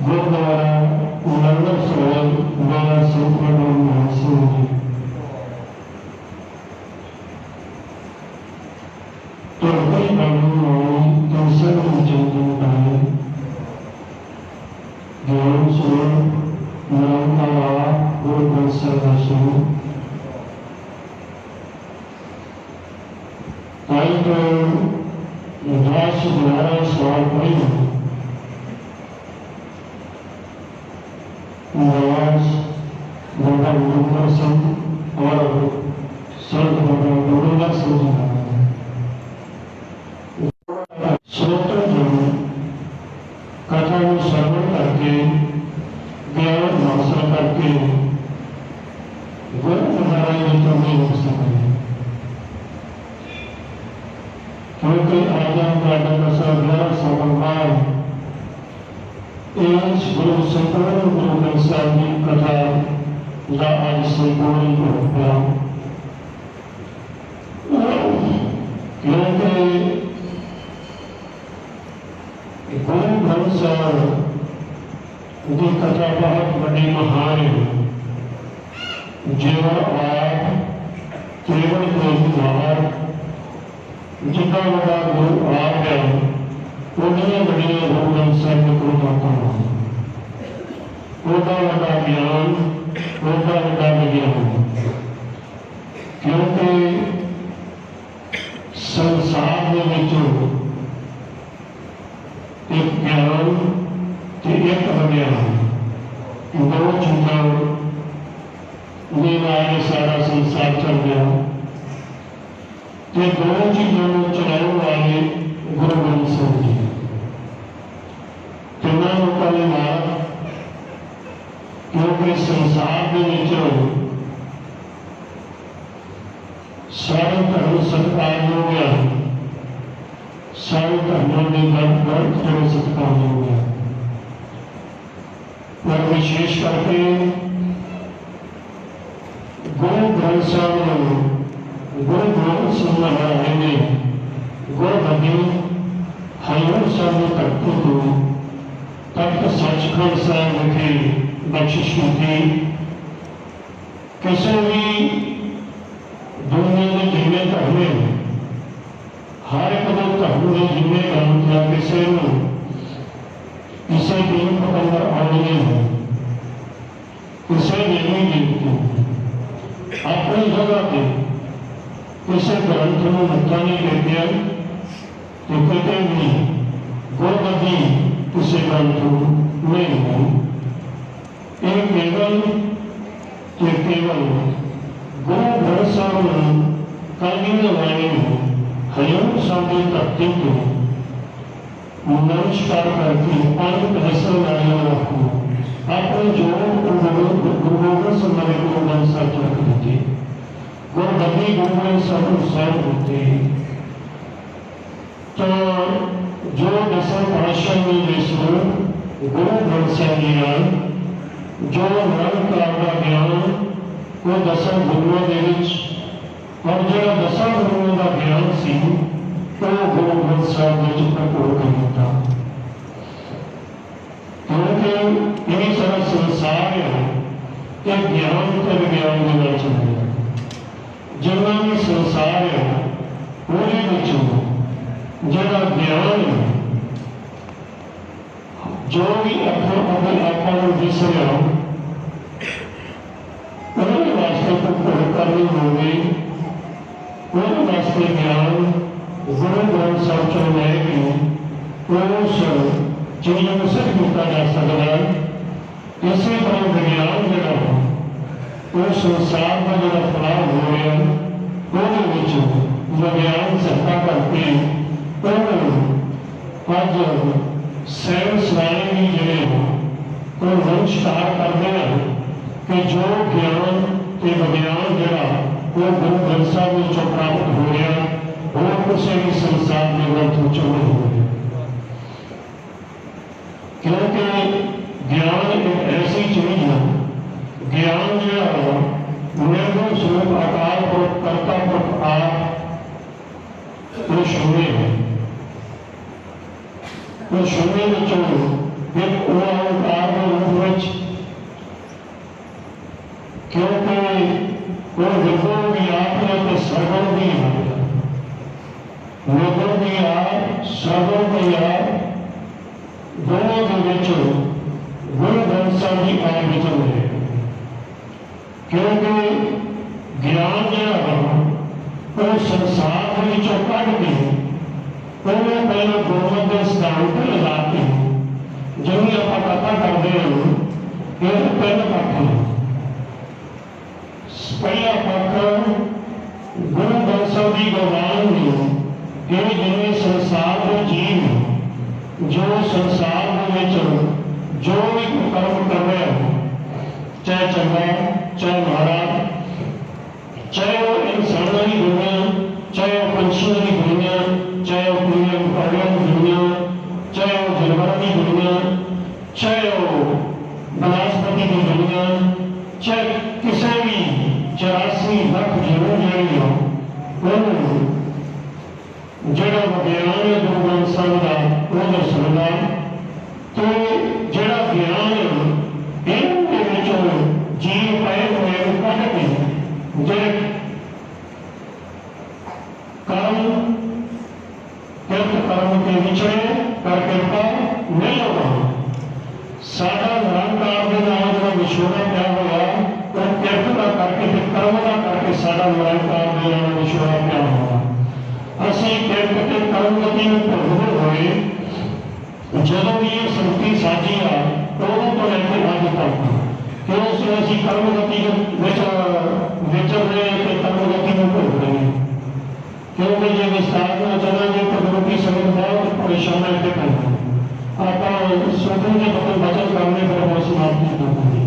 गुरुद्वारा लंगर साहिब मेरा सुखमय तो कई बार दूसरे जंतु डाले ज्ञान सुन नाम का गुरु सर्वस्व आई तो राश द्वारा सवाल पड़ी महाराज बाबा गुरुद्वारा संत और संत बाबा गुरुद्वारा संत श्रोता जन कथा को श्रवण करके ज्ञान हासिल करके गुरुद्वारा में तो नहीं हो सकते क्योंकि आजाद राजा का सरदार सभा इस गुरु संपूर्ण गुरु ग्रंथ साहिब की कथा या आज संपूर्ण हो गया क्योंकि गुरु ग्रंथ साहिब की कथा बहुत बड़ी महान है जो आप केवल गुरुद्वार जितना बड़ा गुरु आ गया उन्हें बड़िया गुरु ग्रंथ साहिब को माता ओदा बड़ा ज्ञान ओदा बड़ा विज्ञान क्योंकि संसार में एक ज्ञान ते एक अज्ञान दो चीज़ों में सारा संसार चल गया तो दो चीज़ों को चलाने वाले गुरु ग्रंथ साहिब जी क्योंकि संसार सारे धर्म सत्कार हो गया सारे धर्मों के ग्रंथ सत्कार हो गया पर विशेष करके गुरु ग्रंथ साहिब गुरु ग्रंथ साहिब ने गुरु हजूर साहिब धरती को तख्त सचखंड साहिब विखे बख्शिश की किसी भी दुनिया के जिन्ने धर्म हर एक धर्म के जिन्ने धर्म या किसी किसी दीन पकड़ आने है किसी देवी देवती अपनी जगह पर किसी ग्रंथ को मत्था नहीं देते तो कहते भी गुरगद्दी किसी ग्रंथ नहीं है ये केवल गुरु ग्रंथ साहिब कलगी वाले हजूर साहिब धरती को नमस्कार करके अंत हसन वाले रखो अपने जो गुरु ग्रंथ साहिब गुरु ग्रंथ साहिब रख देते गुरगद्दी गुरु ग्रंथ साहिब होते तो जो दसवें पातशाह में गुरु ग्रंथ साहिब जो निरंकार का ज्ञान वो दसम गुरुओं के विच और जो दसम गुरुओं का ज्ञान सी वो गुरु ग्रंथ साहिब में प्रकट कर दिता। क्योंकि यही सारा संसार है कि ज्ञान ते विज्ञान के नाल चल रहा है। जिन्ना भी संसार है ਉਹਦੇ ਵਿੱਚੋਂ ਜਿਹੜਾ ਗਿਆਨ ਜੋ ਵੀ ਆਪਾਂ ਨੂੰ ਦਿਸ ਰਿਹਾ ਉਹਦੇ ਵਾਸਤੇ ਕੋਈ ਕਰਨੀ ਹੋਵੇ ਉਹਦੇ ਵਾਸਤੇ ਗਿਆਨ ਗੁਰੂ ਗ੍ਰੰਥ ਸਾਹਿਬ ਚੋਂ ਲੈ ਕੇ ਉਸ ਚੀਜ਼ ਨੂੰ ਸਿੱਧ ਕੀਤਾ ਜਾ ਸਕਦਾ ਹੈ। ਇਸੇ ਤਰ੍ਹਾਂ ਵਿਗਿਆਨ ਜਿਹੜਾ ਉਹ ਸੰਸਾਰ ਦਾ ਜਿਹੜਾ ਫੈਲਾਅ ਹੋ ਰਿਹਾ ਉਹਦੇ ਵਿੱਚ ਵਿਗਿਆਨ ਸੱਤਾ ਕਰਕੇ ਅੱਜ ਸਾਇੰਸ ਵਾਲੇ ਵੀ ਜਿਹੜੇ ਉਹ ਨਮਸਕਾਰ ਕਰਦੇ ਹਨ ਕਿ ਜੋ ਗਿਆਨ ਤੇ ਵਿਗਿਆਨ ਜਿਹੜਾ ਉਹ ਗੁਰੂ ਗ੍ਰੰਥ ਸਾਹਿਬ ਵਿੱਚੋਂ ਪ੍ਰਾਪਤ ਹੋ ਰਿਹਾ ਹੋਰ ਕਿਸੇ ਵੀ ਸੰਸਾਰ ਦੇ ਗ੍ਰੰਥ ਵਿੱਚੋਂ ਨਹੀਂ ਹੋ ਰਿਹਾ। क्योंकि ज्ञान एक ऐसी चीज है, ज्ञान जो है निर्गुण स्वरूप आकार कर्ता आप वो शून्य है। वो शून्य विचों एक ओंकार के रूप में, क्योंकि वो निर्गुण भी आप है सर्वण भी है, निर्गुण भी आप सर्वण भी आप दोनों के विचों गुरु ग्रंथ साहिब जी आप विचों है। क्योंकि ज्ञान जो है वो संसार के विचों कढ़ के उन्हें पहले गुरमत के स्थान पर लगा के जिन्हें आप कथा करते हैं ये पहला पक्ष है। पहला पक्ष गुरु ग्रंथ साहिब जी भगवान ने ये जिन्हें संसार के जीव जो संसार में जो भी कर्म कर रहे हैं, चाहे चंगा चाहे माड़ा, चाहे वो इंसानों की दुनिया, चाहे वो पंछियों की दुनिया, चाहे वो पौधों की दुनिया, चाहे वो जानवरों की दुनिया, चाहे वो वनस्पति की दुनिया, चाहे किसी भी 84 लाख जीवों जाएगी हो ਜਿਹੜਾ ਵਿਗਿਆਨ ਹੈ ਗੁਰੂ ਗ੍ਰੰਥ ਸਾਹਿਬ ਦਾ ਉਹ ਦੱਸਦਾ। ਤੇ ਜਿਹੜਾ ਗਿਆਨ ਇਹਦੇ ਵਿੱਚੋਂ ਜੀਵ ਪਏ ਹੋਏ ਨੂੰ ਕੱਢ ਕੇ ਜਿਹੜੇ ਕਰਮ ਕਿਰਤ ਕਰਮ ਕੇ ਵਿਚੜੇ ਕਰਕੇ ਨਹੀਂ ਹੋਣਾ। ਸਾਡਾ ਨਿਰੰਕਾਰ ਦੇ ਨਾਲ ਜਿਹੜਾ ਵਿਛੋੜਾ ਪਿਆ ਹੋਇਆ ਉਹ ਕਿਰਤ ਦਾ ਕਰਕੇ ਤੇ ਕਰਮ ਦਾ ਕਰਕੇ ਸਾਡਾ ਨਿਰੰਕਾਰ ਦੇ ਨਾਲ ਵਿਛੋੜਾ ਪਿਆ ਹੋਇਆ। ਅਸੀਂ ਕਿਰਤ ਤੇ ਕਰਮ ਗਤੀ ਨੂੰ ਭੁੱਲਦੇ ਹੋਏ ਜਦੋਂ ਵੀ ਇਹ ਸੰਗਤੀ ਸਾਜੀ ਆ ਉਦੋਂ ਤੋਂ ਲੈ ਕੇ ਅੱਜ ਤੱਕ ਕਿਉਂ ਅਸੀਂ ਕਰਮ ਗਤੀ ਵਿੱਚ ਵਿਚਰ ਰਹੇ ਤੇ ਕਰਮ ਗਤੀ ਨੂੰ ਭੁੱਲ ਰਹੇ ਹਾਂ। ਕਿਉਂਕਿ ਜੇ ਵਿਸਤਾਰ ਨਾਲ ਚੱਲਾਂਗੇ ਤਾਂ ਗੁਰੂ ਕੀ ਸੰਗਤ ਬਹੁਤ ਪਰੇਸ਼ਾਨ ਇੱਥੇ ਪੈਂਦਾ। ਆਪਾਂ ਸੋਚਣ ਦੇ ਬਚਨ ਕਰਨੇ ਫਿਰ ਬਹੁਤ ਸਮਾਪਤੀ ਕਰਾਂਗੇ।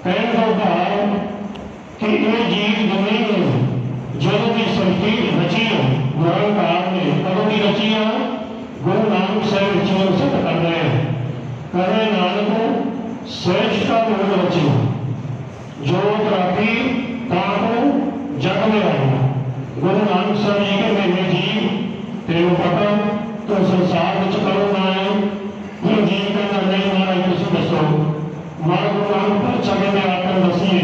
ਕਹਿਣ ਦਾ ਭਾਵ ਕਿ ਇਹ ਜੀਵ ਦੁਨੀਆ ਜਦੋਂ ਦੀ ਸੰਗਤੀ ਰਚੀ ਹੈ ਨਿਰੰਕਾਰ ने कदों की रची है गुरु नानक साहिब रचिया सिद्ध कर रहे हैं। कहे नानक श्रेष्ठ का मूल रची जोत राखी ताको जग में आए। गुरु नानक साहिब जी के मेरे जीव तेन पता तो संसार में करो ना आए ये जीव कहना नहीं महाराज तुम दसो मारा गुरु नानक पर छगे में आकर दसीए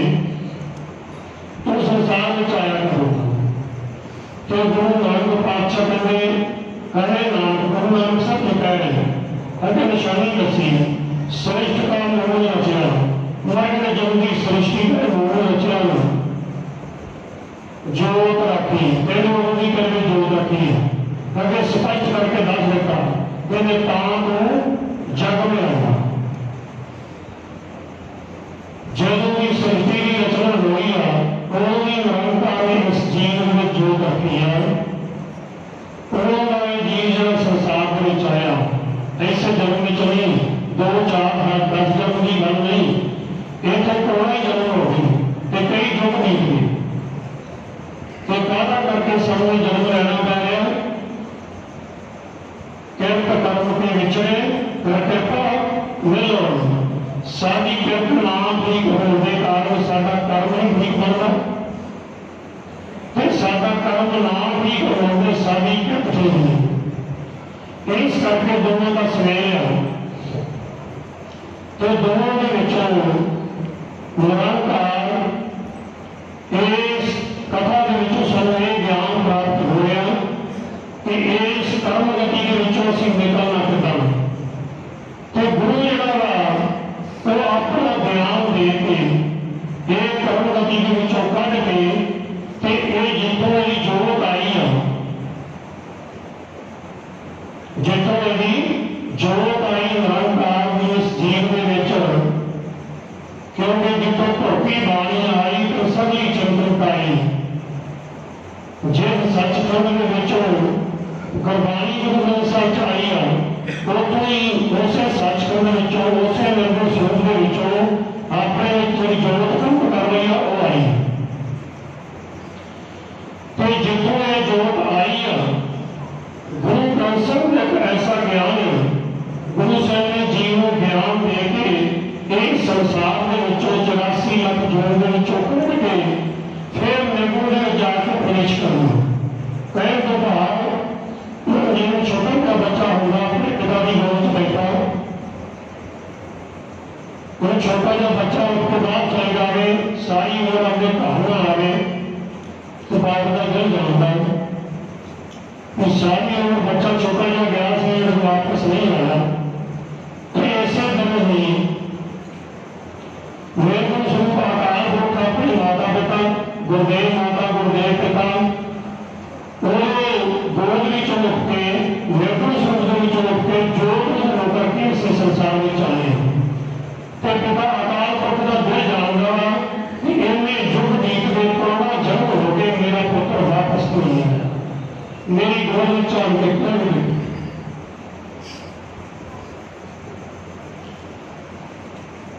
तो संसार में आया करो। तो गुरु नानक पातशाह कहते कहे नानक गुरु नानक साहब जो कह रहे हैं अगर निशानी दसी श्रेष्ठ का मूल रचना महाराज ने जब की सृष्टि का मूल रचना जोत रखी पहले उन्होंने करके जोत रखी अगर स्पष्ट करके दस देता कहते तां जग में आया। जब की सृष्टि की रचना हुई है उन्होंने निरंकार ने इस जीव में जोत रखी है। उन्होंने जीव जो संसार के विच आया ऐसे जन्म में चली 2 4 8 10 जन्म की गल नहीं इतने थोड़ा ही जन्म हो गई कई युग बीत गए तो काहदा करके सामने जन्म लेना पै रहा। किरत कर्म के विचड़े करके नहीं होना साडी किरत ना ठीक होने के कारण साडा कर्म नहीं ठीक बनता, फिर साडा कर्म ना ठीक होने से साडी किरत ठीक नहीं। इस करके दोनों का समेल है। तो दोनों के विचों निरंकार इस कथा के विचों सानू ये ज्ञान प्राप्त होया कि इस कर्म गति के विचों असीं निकलना किदां। तो गुरु जिहड़ा वा वो अपना ज्ञान दे के ये कर्म गति के विचों कढ के ते ये जितों ये जोत आई है, जितों ये जोत आई निरंकार की इस जीव के विच, क्योंकि जितों धोती बाणी आई तो सभी चंद्र आई। जिस सचखंड के विचों गुरबाणी गुरु ग्रंथ साहिब च आई है, उतों ही उसे सचखंड विचों उसे निर्गुण स्वरूप के विचों अपने थोड़ी जोत कंप कर रही है वो आई। तो जितों ये जोत आई है, गुरु ग्रंथ साहिब का एक ऐसा ज्ञान है, गुरु साहब ने जीव को ज्ञान दे के एक संसार के विचों 84 लाख जोत के विचों कढ के फिर निर्गुण में जाकर प्रवेश करना। कहने तो भाव जिन्हें छोटा का बच्चा होगा अपने पिता की गोद बैठा, कोई छोटा जा बच्चा उसके बाद चल जाए, सारी उम्र अपने घर में आवे तो बाप का दिल जानता है कि सारी उम्र बच्चा छोटा जा गया से वापस नहीं आया। ऐसे दिन नहीं निर्गुण स्वरूप आकार रूप अपने माता पिता गुरुदेव माता गुरुदेव पिता गोद भी चुनक के निर्गुण स्वरूप भी चुनक के जोत में होकर के इस संसार में चले। तो पिता अकाल पुरख का दिल जानता कि इन्हें युग बीत के पुराना जन्म हो गए, मेरा पुत्र वापस तो नहीं आया, मेरी गोद में चाल के कर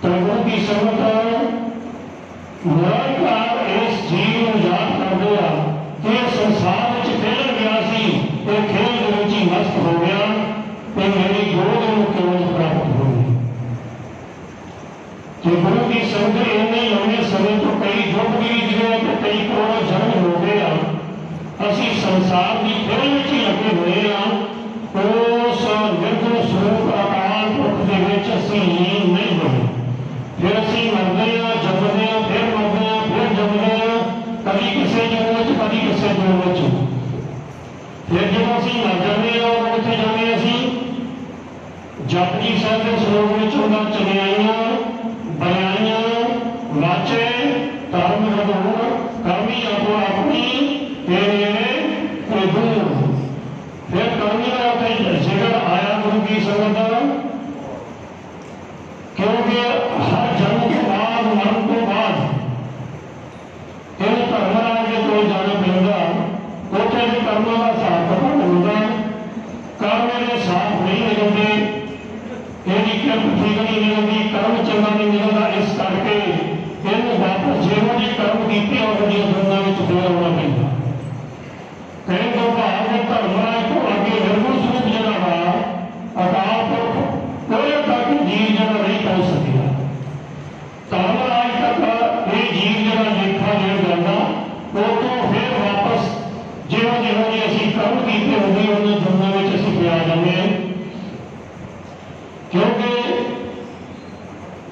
प्रभु की संगत निरंकार इस जीव को याद कर दिया कि संसार में खेल गया सी, ये खेल के विच ही मस्त हो गया कि मेरी गोद में केवल प्राप्त हो गई। कि गुरु की संगत इन्ने लंबे समय तो कई युग बीत गए तो कई करोड़ जन्म हो गया, असी संसार की खेल में ही लगे हुए हैं। उस निर्गुण स्वरूप अकाल पुरख के विच असीं लीन नहीं बने, फिर असीं मरदे हैं जमदे हैं फिर मरदे हैं फिर जमदे हैं, कभी किसी जन्म में कभी किसी जन्म में। फिर जब असीं मर जाते हैं और कितने जाते असीं जपजी साहिब के श्लोक में चौदह चलियाइयां बलियाइयां वाचे धर्म रघुर कर्मी आपो अपनी तेरे प्रभु। फिर कर्मी का जिक्र आया गुरु की संगत, क्योंकि हर जन्म के बाद मरण के बाद इन धर्मां के कोल जाना पैंदा, उत्थे भी कर्मां का हिसाब किताब होंदा, कर्म मेरे साथ नहीं निकलते, यदि किरत ठीक नहीं निकलती, कर्म चंगा नहीं निकलता, इस करके इन्हूं वापस जिहो जी कर्म कीते उहो जी दुनिया में फिर आउणा पैंदा। कहने तो भाव कि धर्मां तो अगे निर्गुण स्वरूप जिहड़ा वा अकाल पुरख कोई तक जीव जरा नहीं पहुंच सकेगा। धर्म आज तक ये जीव जरा लेखा देन जाता, वो तो फिर वापस जिहो जिहो जी असीं कर्म कीते होंगे उन्हें दुनिया में असीं पिया जाते हैं। क्योंकि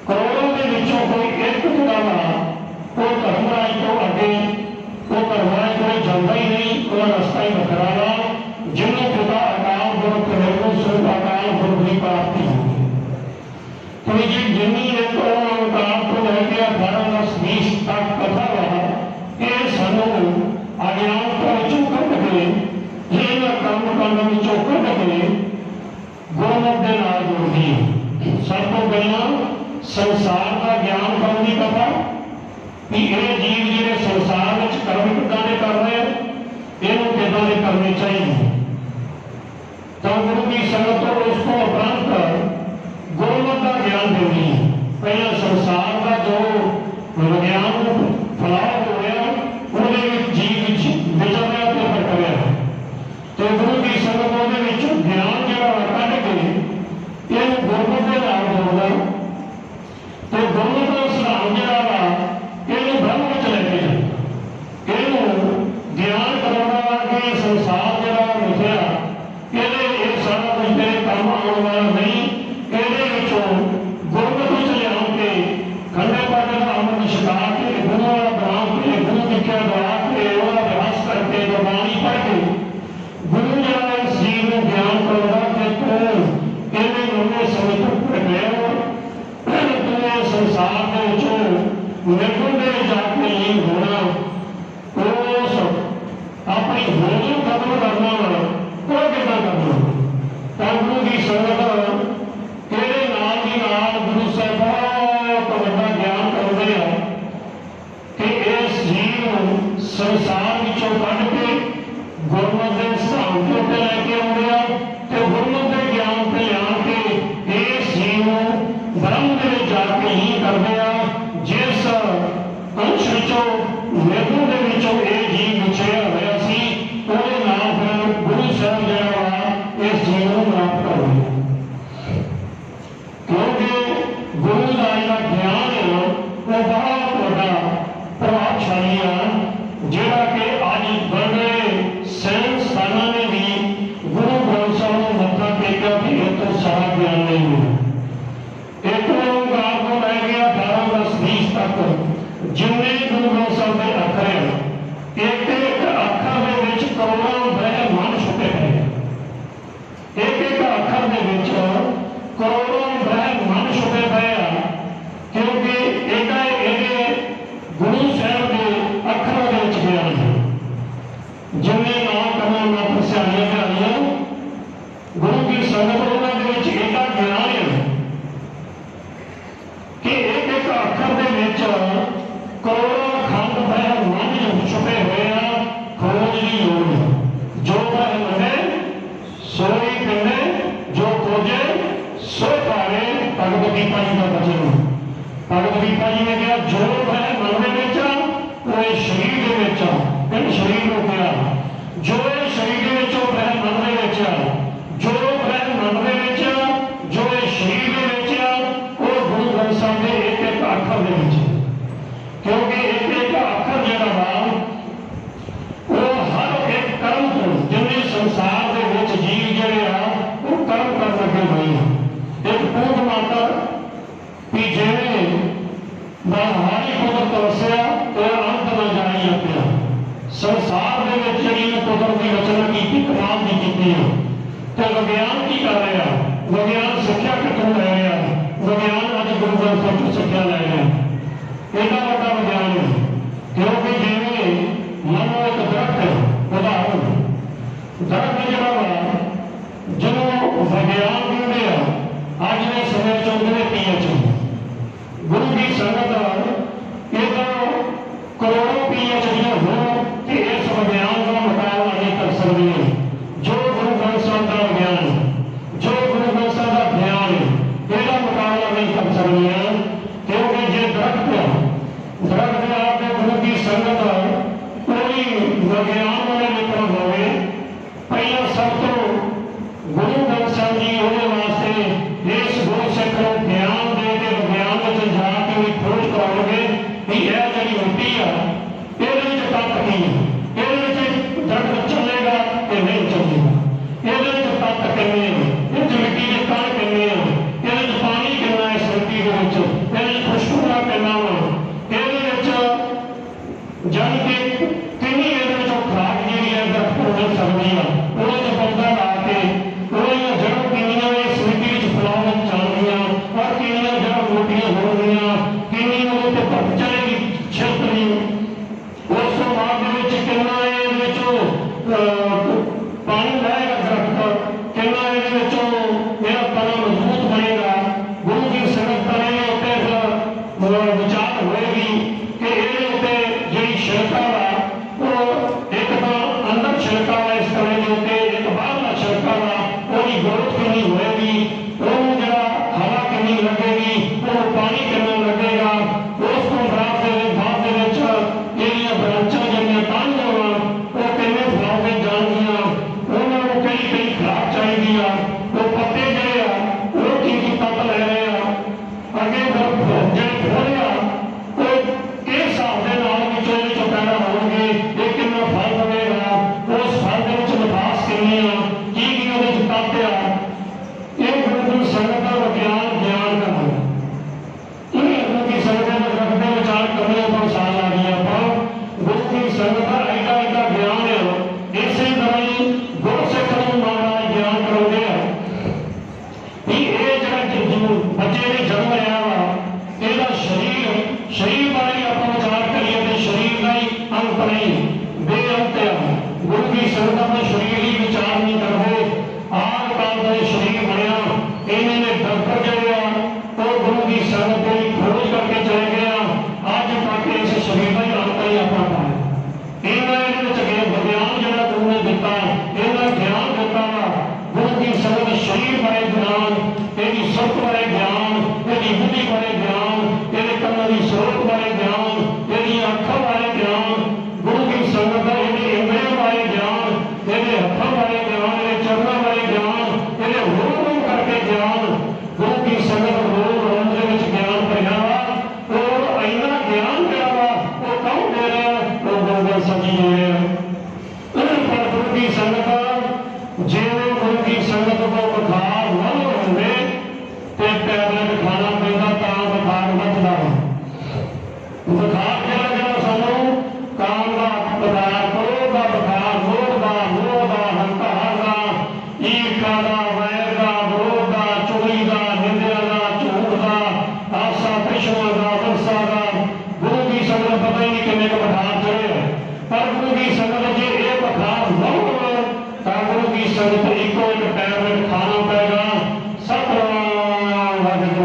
करोड़ों के विचों कोई एक जिहड़ा वा वो धर्मराज तो अगे वो धर्मराज कोई जाता ही नहीं, वो रस्ता ही वखरा वा जिन्होंने पिता अकाल पुरख निर्गुण स्वरूप अकाल पुरख की प्राप्ति होगी। तो जी जिन्नी एक ओंकार तो लैके 18 10 20 तक कथा वा ये सानू अज्ञानता विचों कढ के इन्हां कर्म कांडां विचों कढ के गुरमत दे नाल जोड़दी है। सब तो पहला संसार का ज्ञान करन दी कथा कि ये जीव जिहड़े संसार विच कर्म किदां दे कर रहे इन्हूं किदां दे करने चाहिए। तो गुरु की संगत तो उसको उपरंत गुरमत का ज्ञान देनी है। पहला संसार का जो विज्ञान फैलाव हो रहा वो जीव विचर रहा तो भटक रहा, तो गुरु की संगत वो ज्ञान जरा कढ़ के इन गुरमत के नाल जोड़ना निर्गुण दे जाके लीन होना, उस अपनी होली खत्म करना वो कितना करना। तो गुरु की संगत तेरे नाल दी नाल गुरु साहब बहुत बड़ा ज्ञान करते हैं कि इस जीव को संसार विचों कढ़ के गुरमत के सिद्धांत के उत्ते लैके आउंदे आ ते गुरमत के ज्ञान ते लिया के इस जीव को ब्रह्म दे विच जाके ही करदे आ। जिस अंश विचों निर्गुण दे विचों ये जीव विछड़िया होया सी ਉਹਦੇ ਨਾਲ ਫਿਰ ਗੁਰੂ ਸਾਹਿਬ ਜਿਹੜਾ ਵਾ ਇਸ ਜੀਵਨ ਨੂੰ ਪ੍ਰਾਪਤ ਕਰਦੇ। ਕਿਉਂਕਿ ਗੁਰੂ ਦਾ ਜਿਹੜਾ ਗਿਆਨ ਹੈ ਉਹ ਬਹੁਤ ਵੱਡਾ ਪ੍ਰਭਾਵਸ਼ਾਲੀ ਆ, ਜਿਹੜਾ ਕਿ ਅੱਜ ਬੜੇ ਸਾਇੰਸਦਾਨਾਂ ਨੇ ਵੀ ਗੁਰੂ ਗ੍ਰੰਥ ਸਾਹਿਬ ਨੂੰ ਮੱਥਾ ਟੇਕਿਆ ਕਿ ਇਹ ਤੋਂ ਸਾਰਾ ਗਿਆਨ ਨਹੀਂ ਮਿਲਿਆ। ਇੱਕ ਓਂਕਾਰ ਤੋਂ ਲੈ ਕੇ 18 10 20 ਤੱਕ ਜਿੰਨੇ ਗੁਰੂ ਗ੍ਰੰਥ ਸਾਹਿਬ ਦੇ ਅੱਖਰ ਹੈ, ਇੱਕ ਇੱਕ ਅੱਖਰ ਦੇ ਵਿੱਚ ਕਰੋੜਾਂ ਬ੍ਰਹਿਮੰਡ ਛੁਪੇ ਪਏ। ਇੱਕ ਇੱਕ ਅੱਖਰ ਦੇ ਵਿੱਚ ਕਰੋੜਾਂ ਬ੍ਰਹਿਮੰਡ ਛੁਪੇ ਪਏ ਆ, ਕਿਉਂਕਿ ਇਹਦੇ ਗੁਰੂ ਸਾਹਿਬ ਦੇ ਅੱਖਰਾਂ ਦੇ ਵਿੱਚ ਗਿਆਨ ਹੈ। ਜਿੰਨੇ ਨਾਮ ਕਰਨਾ ਨਾ ਪ੍ਰਸਿਆਣੀਆਂ ਕਹਾਣੀਆਂ ਗੁਰੂ ਕੀ ਸੰਗਤ ਉਹਨਾਂ ਦੇ ਵਿੱਚ ਇਹਦਾ ਗਿਆਨ ਹੈ ਕਿ ਇੱਕ ਇੱਕ ਅੱਖਰ ਦੇ ਵਿੱਚ ਕਰੋੜਾਂ ਖੰਡ ਬ੍ਰਹਿਮੰਡ ਛੁਪੇ ਹੋਏ ਆ। खोज की लोड़ है, जो मने सोई कहने जो खोजे सो पावे। भगवत गीता जी का वचन, भगवत गीता जी ने कहा जो है मन में शरीर के शरीर को कहा जो शरीर के वह मन जो वह मन जो शरीर के गुरु ग्रंथ साहब के एक एक अखर के क्योंकि एक एक अखर जरा जिन्हें संसार के विच जीव जड़े आ कर्म कर लगे हुए हैं। एक पूर्ण माता कि जिवें बलहारी कुदरत वसिया तो अंत न जाई अपना। संसार के विच जिहड़ी कुदरत की रचना की कमाल की की है तो विज्ञान की कर रहा, विज्ञान सिक्ख्या कितों लै रहा। विज्ञान अज गुरु ग्रंथ साहिब तो सिक्ख्या लै रहा, एडा वड्डा विज्ञान है। क्योंकि जिवें मनो एक दरख्त है, उदाहरण दरख्त जरा जिन्हों विज्ञान कहते हैं अज के समय चौंकते PhD। गुरु की संगत ये करोड़ों PhD हो कि इस विज्ञान का मुकाबला नहीं कर सकते। जो गुरु ग्रंथ साहब का विज्ञान, जो गुरु ग्रंथ साहब का ज्ञान है, इसका मुकाबला नहीं कर सकते। क्योंकि जो दरख्त आपके गुरु की संगत कोई विज्ञान वाले निकल हो पहला सब तो गुरु ग्रंथ साहब जी उन्हें वास्ते इस गुरु सिख को ज्ञान दे के विज्ञान में जाके भी खोज कराओगे कि यह जी मिट्टी है ये तत्त की है, ये दरख्त चलेगा कि नहीं चलेगा, ये तत्त किन्ने इस मिट्टी के कण किन्ने ये पानी कितना इस मिट्टी के खुशबू कितना वा जल के किन्नी खुराक जी है दरख्त मिल सकती है। उन्हें पौधा ला के जड़ किनिया इस मिट्टी फैलाव जाएगी और किनिया जड़ मोटियां हो गई किन्नी पक जाएगी छिलकनी। उस बाद कितना पानी लाएगा दरख्त, कितना ये तना मजबूत बनेगा। गुरु की संगत करेंगे उत्ते विचार होएगी कि ये उत्ते जी शिरका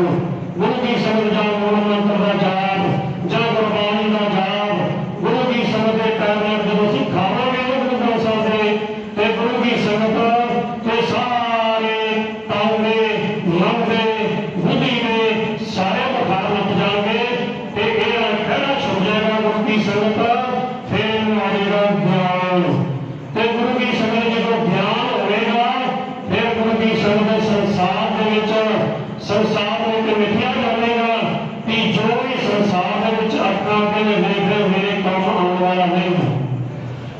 करो। गुरु की संगत जाओ, मूल मंत्र का जाप जां गुरबाणी का जाप गुरु की संगत के टाइम जब असीं खावांगे ना गुरु ग्रंथ साहिब दे ते गुरु की संगत ते सारे ताउंदे मन दे बुद्धि दे सारे बुखार लग जाएंगे ते ये कहना छुट जाएगा गुरु की संगत। फिर आएगा ज्ञान ते गुरु की संगत जो ज्ञान होगा फिर गुरु की संगत संसार के विच संसार में मिथ्या जानेगा कि जो भी संसार के विच अपना के देख मेरे काम आने वाला नहीं है।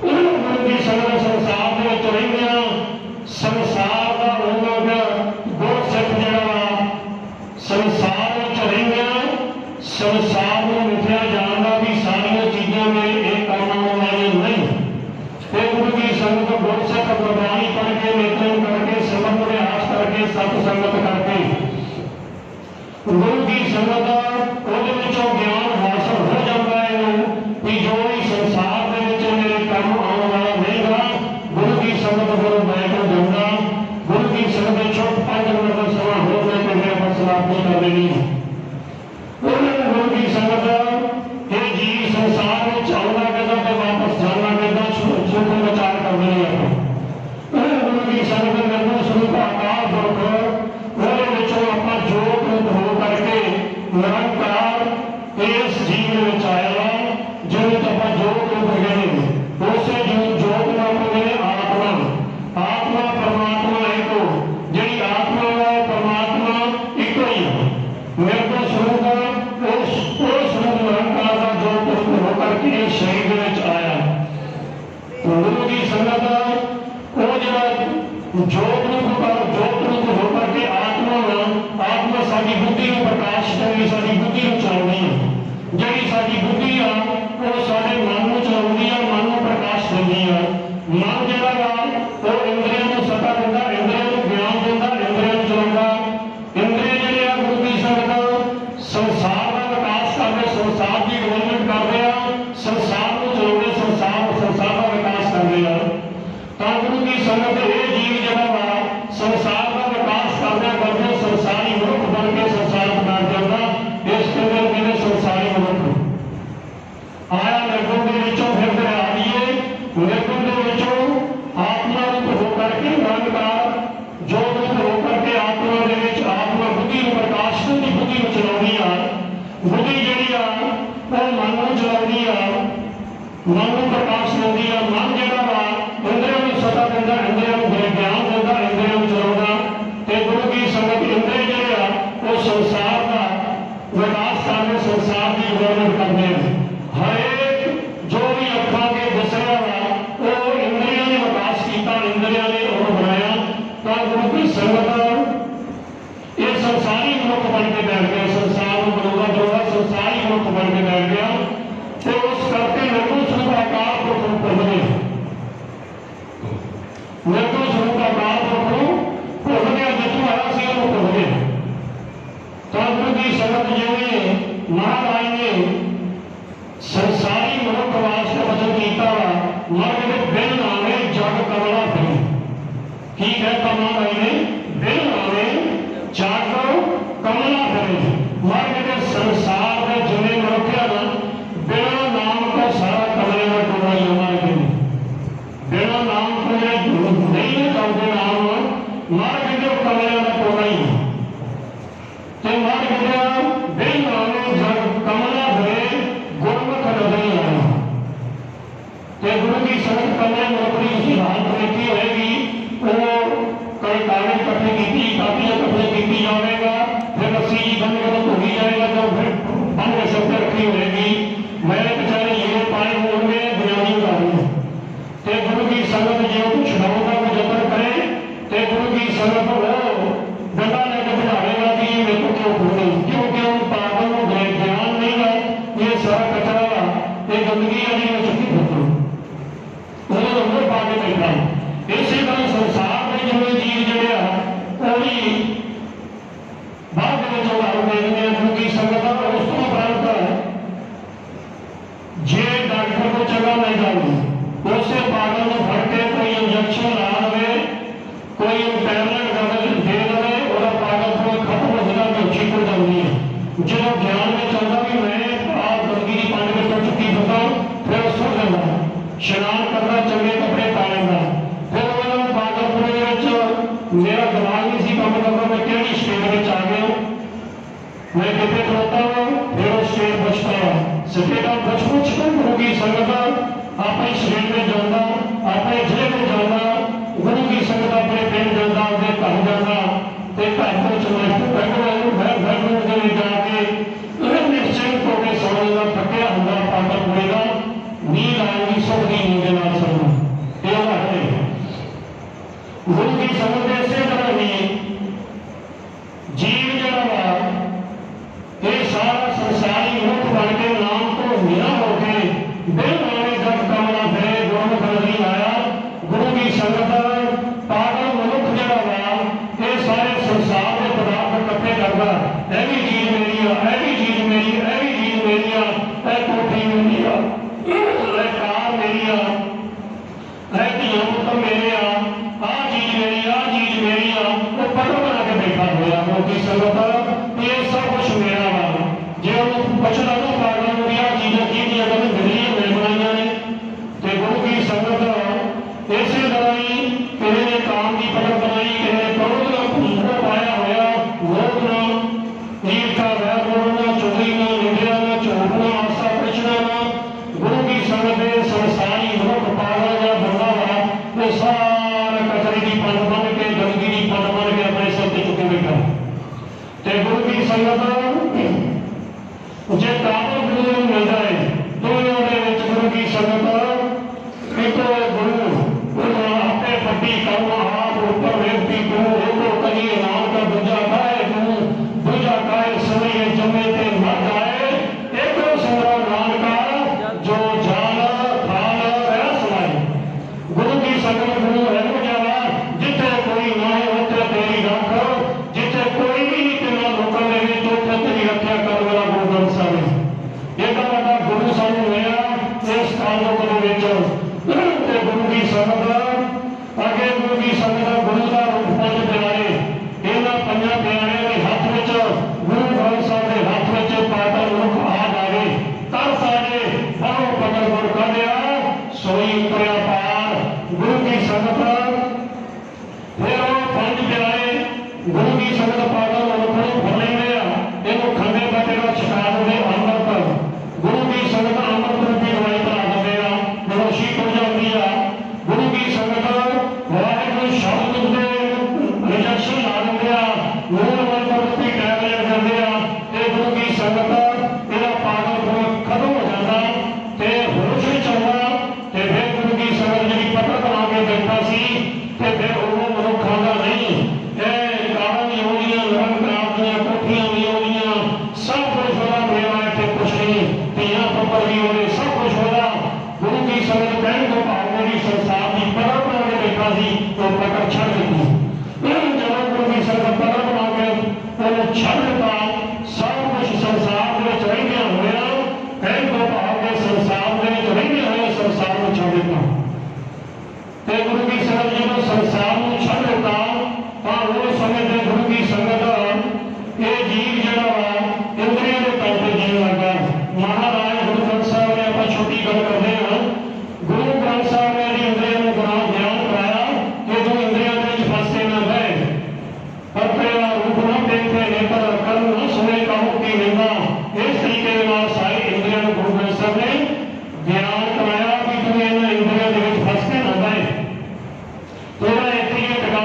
गुरु की संगत संसार के विच रहिंदियां संसार का उन्होंने गुर सिख जिहड़ा संसार विच रहिंदियां संसार में मिथ्या जानना भी सारिया चीज़ों में एक काम आने वाली नहीं। फिर गुरु की संगत गुर सिख गुरबाणी पढ़ के नित्यम करके समर्थ प्रयास करके सत्संगत करके गुरु की संगत ਉਹਦੇ ਵਿੱਚੋਂ ज्ञान हासिल हो जाता है कि जो भी संसार के विच मेरे काम आने वाला नहीं गा। गुरु की संगत गुरु बैठ जाऊंगा। गुरु की संगत छोट 5 मिनट का समय हो गया तो मेरे पास समाप्ति कर देनी है। गुरु की संगत ये जी संसार में आउंदा कहता तो वापस जाना कहता सुख विचार कर देने गुरु की संगत निर्गुण स्वरूप आकार दुख ਉਹਦੇ ਵਿੱਚੋਂ ਆਪਾਂ ਜੋਤ ਰੂਪ ਹੋ ਕਰਕੇ ਨਿਰੰਕਾਰ ਇਸ ਜੀਵ ਵਿੱਚ ਆਇਆ ਜਿਹਨੂੰ ਆਪਾਂ ਜੋਤ ਰੂਪ ਕਹਿੰਦੇ ਨੇ ਉਸੇ ਜੋਤ ਨੂੰ ਆਪਾਂ ਕਹਿੰਦੇ ਆਤਮਾ। ਆਤਮਾ ਪਰਮਾਤਮਾ ਇੱਕੋ ਜਿਹੜੀ ਆਤਮਾ ਹੈ ਪਰਮਾਤਮਾ ਇੱਕੋ ਹੀ ਹੈ। ਨਿਰਗੁਣ ਸਰੂਪ ਉਸ ਸਰੂਪ ਨਿਰੰਕਾਰ ਦਾ ਜੋਤ ਰੂਪ ਹੋ ਕਰਕੇ ਇਸ ਸਰੀਰ ਦੇ ਵਿੱਚ ਆਇਆ। गुरु की संगत वो जरा जोत रूप हो करके आत्मा साडी बुद्धि को प्रकाश करके साडी बुद्धि को चलाउंदी है। जिहड़ी साडी बुद्धि आ वो साडे मन को चलाउंदी है, मन को प्रकाश दिंदी है। मन जिहड़ा वा वो इंद्रियां नूं सत्ता दिंदा, इंद्रियां नूं ज्ञान दिंदा, इंद्रियां नूं चलाउंदा। इंद्रिय जिहड़े आ गुरु की संगत संसार का विकास करदे, संसार की डेवलपमेंट करदे आ, संसार को चलाउंदे, संसार का विकास करदे आ। तां गुरु की संगत ये जीव जिहड़ा वा संसार का विकास करदे करदे संसारी मनुख बन के संसार बना जाता। इस कदर मेरे संसारी मनुख आया निर्गुण के विचों फिर आ गई निर्गुण के विचों आत्मा रूप हो करके निरंकार जो रूप हो करके आत्मा के विच आत्मा बुद्धि को प्रकाश की बुद्धि को चलाउंदी आ। बुद्धि जिहड़ी आ वो मन को चलाउंदी आ, मन को प्रकाश दिंदी आ। मन जिहड़ा वा इंद्रियां नूं सत्ता दिंदा, इंद्रियां नूं ज्ञान दिंदा, इंद्रियां नूं चलाउंदा। ते गुरु की संगत इंद्रिय जिहड़े आ वो संसार का विकास करके संसार की डेवलपमेंट करते हैं। हरेक जो भी अखां के दिस रहा वा वो इंद्रियां ने विकास किया, इंद्रियां ने उन्होंने बनाया। तो गुरु की संगत ये संसारी मनुख बन के बैठ गया। संसार में बनूंगा जो है संसारी मनुख बन के बैठ गया। तो उस करके निर्गुण स्वरूप आकार को भूल गए, निर्गुण स्वरूप आकार को भूल गया, जिसमें आया सी वो भूल गए। तो गुरु की संगत जिवें महाराज ने संसारी मनुख वास्ते वचन किया मर के बिन आवे जग कमला फिरे। की कहता महाराज ने बिन आवे जग कमला फिरे। मर के संसार के जिन्हें मनुख है ना बिना नाम का सारा कमले में टोला ही हमारे के बिना नाम को नहीं चाहते नाम मर के जो कमले में टोला ही तो मर के बिन नामे जग कमला भरे गुरमुख नजर आया। तो गुरु की संगत कमले नौकरी उसी हालत में की रहेगी। वो कई कागज इकट्ठे की कापियां इकट्ठे की जाएगा, फिर रस्सी जी बंद कर तो ही जाएगा, तो फिर बंद के शब्द रखी रहेगी। मेरे बेचारे ये पाए होंगे बुनियादी उदाहरण। ते गुरु की संगत जो कुछ छुड़ाने का जतन करे ते गुरु की संगत वो डंडा लेकर बिठाएगा कि ये मेरे को क्यों भूले, क्योंकि उन पागल को ज्ञान नहीं है। ये सारा कचरा ये गंदगी आदि में चुकी होती उन्होंने अंदर पाके बैठा। इसी तरह संसार में जिन्हें जीव जड़े कोई बाद में जो गुरु की संगत उस तो उपरांत जे डॉक्टर को जगह नहीं डाली उससे पागल को फड़ के कोई इंजेक्शन ला दे, कोई टैबलेट दे दे और पागल को खत्म हो जाएगा, ठीक हो जाएगा। मैं कितने खलोता हूँ फिर उस शेर बचता सकेगा बचपन गुरु की संगत अपने शरीर में जाना अपने जिले में जाना गुरु की संगत अपने पिंड जाता अपने घर जाता तो घर को चलाते जाके निश्चिंत होकर सोने का थकिया होगा पाकर पड़ेगा नींद आएगी सुख की नींद ना सोना गुरु की संगत इसे तरह ही जीव जरा ये सारा संसारी मुख बन के नाम को मीरा होके बेमाने जब कमला फिरे गुरमुख नहीं आया गुरु की संगत पागल मनुख जरा ये सारे संसार के पदार्थ इकट्ठे करता यह भी चीज मेरी है यह भी चीज मेरी है यह भी चीज मेरी है यह कोठी मेरी है यह कार मेरी है यह धिया पुत्र मेरे आ चीज मेरी आ चीज मेरी आ वो पता बना के बैठा हुआ गुरु की संगत ये सब कुछ मेरा वा जे बचना ना पागल हो गया चीजें की अगर मिली मैं बनाइया ने तो गुरु की संगत ऐसे बनाई किसी ने काम की पकड़ बनाई किसी ने क्रोध का भूसड़ा पाया होया लोभ ना ईर्षा वैर बोलना चुगली ना निंदा ना झूठना आशा प्रचना ना गुरु की संगत संसारी मनुख पागल या बंदा वा वो सारा कचरे की पन बन के गंदगी की पन बन के अपने सर पे चुके बैठा ते गुरु की संगत जे काबल गुरु मिलता है दोनों गुरु की संगत एक गुरु आपे पट्टी करना हाथ ऊपर व्यक्ति गुरु एक करिए नाम का दूजा खाए गुरु दूजा खाए समय जमे ते मर जाए एक संग्रह नाम का जो जान थाल है समाए गुरु की संगत गुरु है जावा जिथे कोई ना हो उथे तेरी रख जिथे कोई भी तेरा लोगों ने तो तेरी रक्षा कर वाला गुरु ग्रंथ साहिब एक बड़ा गुरु सानू मिला इस कालों के गुरु की संगत आगे गुरु की संगत गुरु का रूप पंज प्यारे इन्होंने पंजा प्यारे के हाथ में गुरु ग्रंथ साहिब के हाथ में पाकर मनुख आ जाए तर साजे बनो पकड़ गुरु कर दिया सोई उतरिया पार गुरु की संगत फिर वो पंज प्यारे गुरु की संगत पाकर मनुख को फल लिया इन्हों खंडे का तेरा शिकार होने अमृत गुरु की संगत अमृत रूपी दवाई बना देगा मनोशी को जाती है गुरु की संगत वाहिगुरु शब्द के रिजेक्शन ला दिया मूल मंत्र रूपी टैबलेट कर दिया ते गुरु की संगत तेरा पागल गुरु खत्म हो जाता ते होश ही चलता ते फिर गुरु की संगत जी पत्र बना के बैठा सी ते फिर वो मनुख खादा नहीं कारण योनियां नरक प्राप्तियां कोठियां योनियां सब कुछ होगा मेरा इतने कुछ नहीं तिया पपर भी होने सब कुछ होगा गुरु की संगत कहने को भावने की संसार की परम बना के बैठा सी तो पकड़ छड़ देती जब गुरु की संगत परम बना के वो छड़ देता सब कुछ संसार में चढ़े हुए कहने को भाव के संसार में चढ़े हुए संसार में छड़ देता ते गुरु की संगत जब संसार में छड़ देता वो समय ते गुरु की संगत ये जीव जरा इंद्रियों के तौर पर जीवन लगा महाराज गुरु ग्रंथ साहब ने आप छोटी गल करते हैं गुरु ग्रंथ साहब ने इंद्रियों को गुनाह ज्ञान कराया कि जो इंद्रियों के फंसते न गए पर तेरा रूप न देखते नेत्र कर्म न सुने कहो की निंदा इस तरीके सारे इंद्रियों को गुरु ग्रंथ साहब ने ज्ञान कराया कि तुम्हें इन इंद्रियों के फंसते न गए तेरा इतनी टका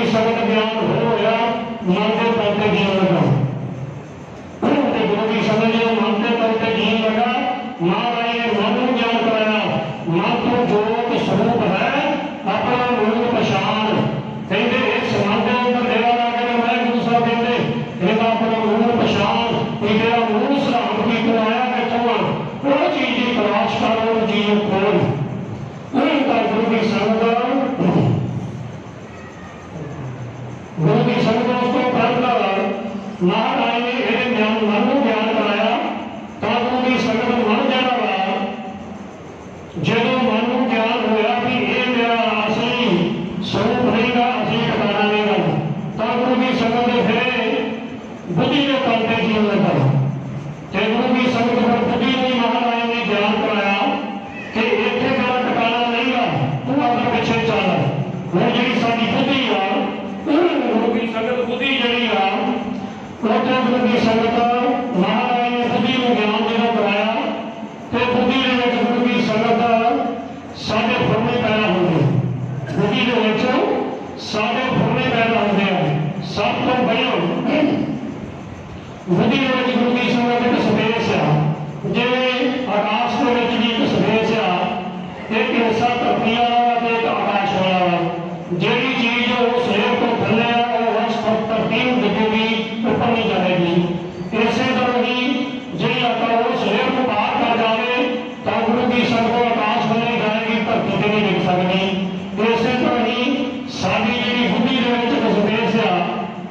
संगत ज्ञान होया मानते करते जीवन लगा। गुरु की संगत जो मानते करते जीवन लगा, महाराज ने मन को ज्ञान कराया। मन तो जोत स्वरूप है, अपना मूल पहचान कहते इस मन के अंदर डेरा ला के मैं गुरु साहब कहते एक अपना मूल पहचान तेरा मूल सलाम की तो आया कितों वो चीज की तलाश करो, वो चीज खोल गुरु की संगत। गुरु की संगत उसको प्राप्त महाराज ने ये ज्ञान मन को ज्ञान कराया। तो गुरु की संगत मन जरा वा जो मन को ज्ञान होया भी ये मेरा असली स्वरूप नहीं गा, असली ठिकाना नहीं गा। तो गुरु की संगत फिर बुद्धि के करते जीवन लगा। गुरु की संगत पर बुद्धि नहीं महाराज ने ज्ञान कराया कि इतने मेरा ठिकाना नहीं गा, तू अगर पीछे चल। वो जी साडी बुद्धि आ, गुरु की संगत बुद्धि जी आ, उसे गुरु की संगत महाराज ने बुद्धि को ज्ञान जो कराया। तो बुद्धि के गुरु की संगत साढ़े फुरने पैदा होंगे। बुद्धि के साढ़े फुरने पैदा होंगे। सब तो पहले बुद्धि के गुरु की संगत एक स्पेस आ, जिवें आकाश के भी एक स्पेस आ, एक हिस्सा धरती वाला एक आकाश वाला। जिहड़ी चीज वो सिर तो थले धरती दिखेगी, ऊपर नहीं जाएगी। इसे तरह ही जी अगर वो सिर को बाहर कर जाए तो गुरु की संगत आकाश में नहीं जाएगी, धरती से नहीं दिख सकती। इसे तरह ही साडी जी बुद्धि के स्पेस आ,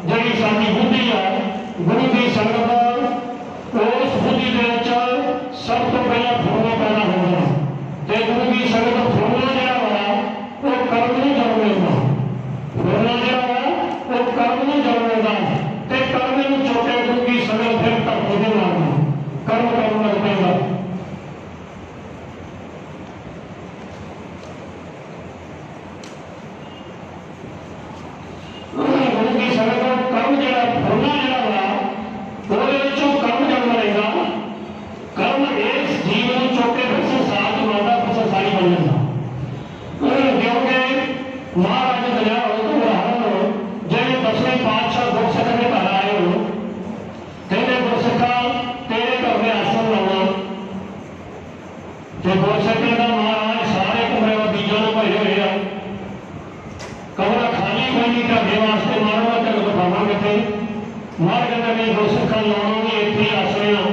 जी साडी बुद्धि आ, गुरु की संगत उस बुद्धि के सब तो पहला फुरना पैदा होगा। तो गुरु की संगत फुरना जरा वा वो कर्म नहीं जरूरेगा। फुरना जरा वा वो कर्म नहीं जरूरेगा। तो कर्म में छोटे गुरु की संगत फिर धरती से मारना कर्म कर्म लग पेगा। गुरु की संगत कर्म जरा फुरना जरा वा कर्म जन्म लेगा। कर्म इस जीवन चौके फिर संसार की माता फिर संसारी बन जाता। क्योंकि महाराज दया हो तो उदाहरण जिन्हें 10वें पातशाह गुरसिख के घर आए हो, कहते गुरसिखा तेरे घर में आसन लाना। तो गुरसिख कहता महाराज सारे कमरे में बीजों ने भरे हुए आ, कमरा खाली कोई नहीं, ढाबे वास्ते मारो तेरे को पावांगे थे। महाराज कहता नहीं गुरसिखा लाना भी इतने आसरे आ।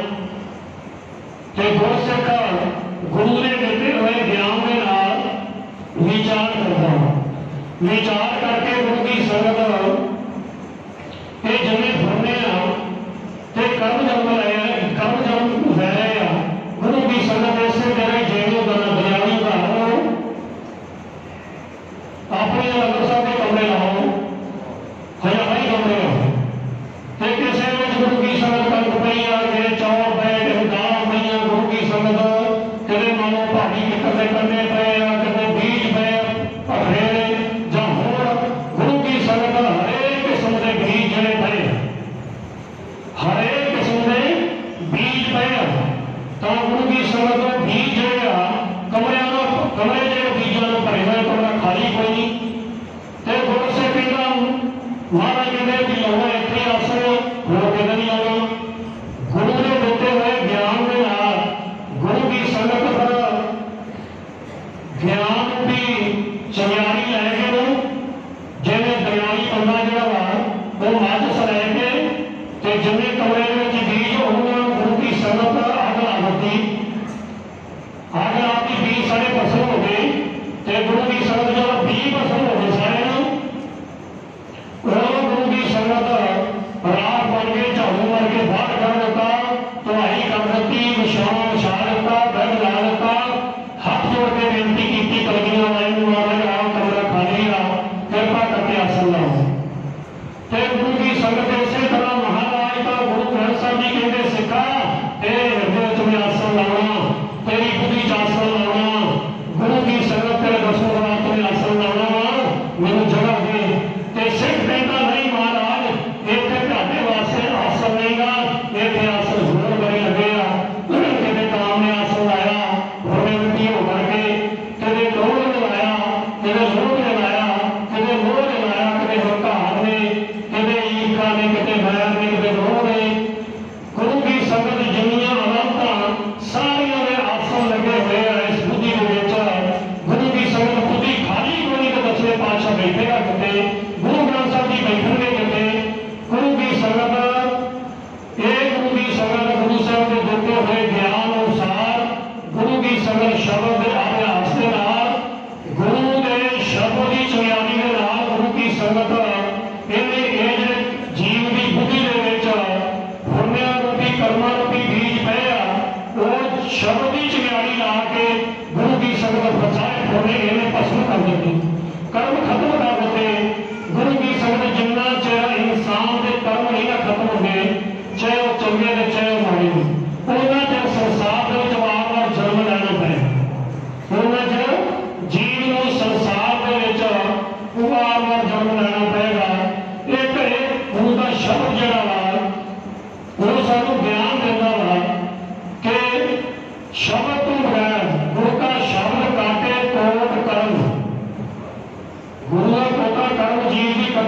तो गुरसिख गुरु ने देते हुए ज्ञान के नाल विचार करता, विचार करके गुरु की संगत ये जिन्हें फुरने तो कर्म जन्म लाया, कर्म जन्म ले रहे आ। गुरु की संगत ऐसे करे जेड़ो दरियावी उदाहरण अपने लंगर साहब के कमरे लाओ, हजाई कमरे लाओ। तो किसी में गुरु की संगत कनक पई आ गए चौर बैठ दाल पई, गुरु की संगत कदे मानो भाड़ी कदे करने पे कदे बीज पे अफेरे जां होर गुरु की संगत हरेक किस्म के बीज जड़े पे, हरेक किस्म के बीज पे। तो गुरु की संगत बीज जड़े कमरे जो बीजों में भरे हुए, कमरा खाली कोई नहीं। तो गुरु से कहता महाराज कहते कि लोग इतने आसरे हो के नहीं आना। गुरु ने देते हुए ज्ञान के नाल गुरु की संगत पर ज्ञान की चिंगारी लैके जिन्हें दरियाई बंदा जोड़ा वा वो माचस लैके तो जिन्हें कमरे में बीज होगा गुरु की संगत अग ला देती। अग लाती बीज सारे फसल हो गए। तो गुरु की संगत जो 20 फसल हो गए सारे गुरु की संगत रात बन के झाड़ू मार के बाहर कर देता, तुहाई कर देती, विछावा विछा देता, बेड ला देता, हाथ जोड़ के बेनती की कलगियां वाहिगुरू महाराज आओ कमरा खाली आ, कृपा करके आसन लाओ। तो गुरु की संगत इसे तरह महाराज का गुरु ग्रंथ साहिब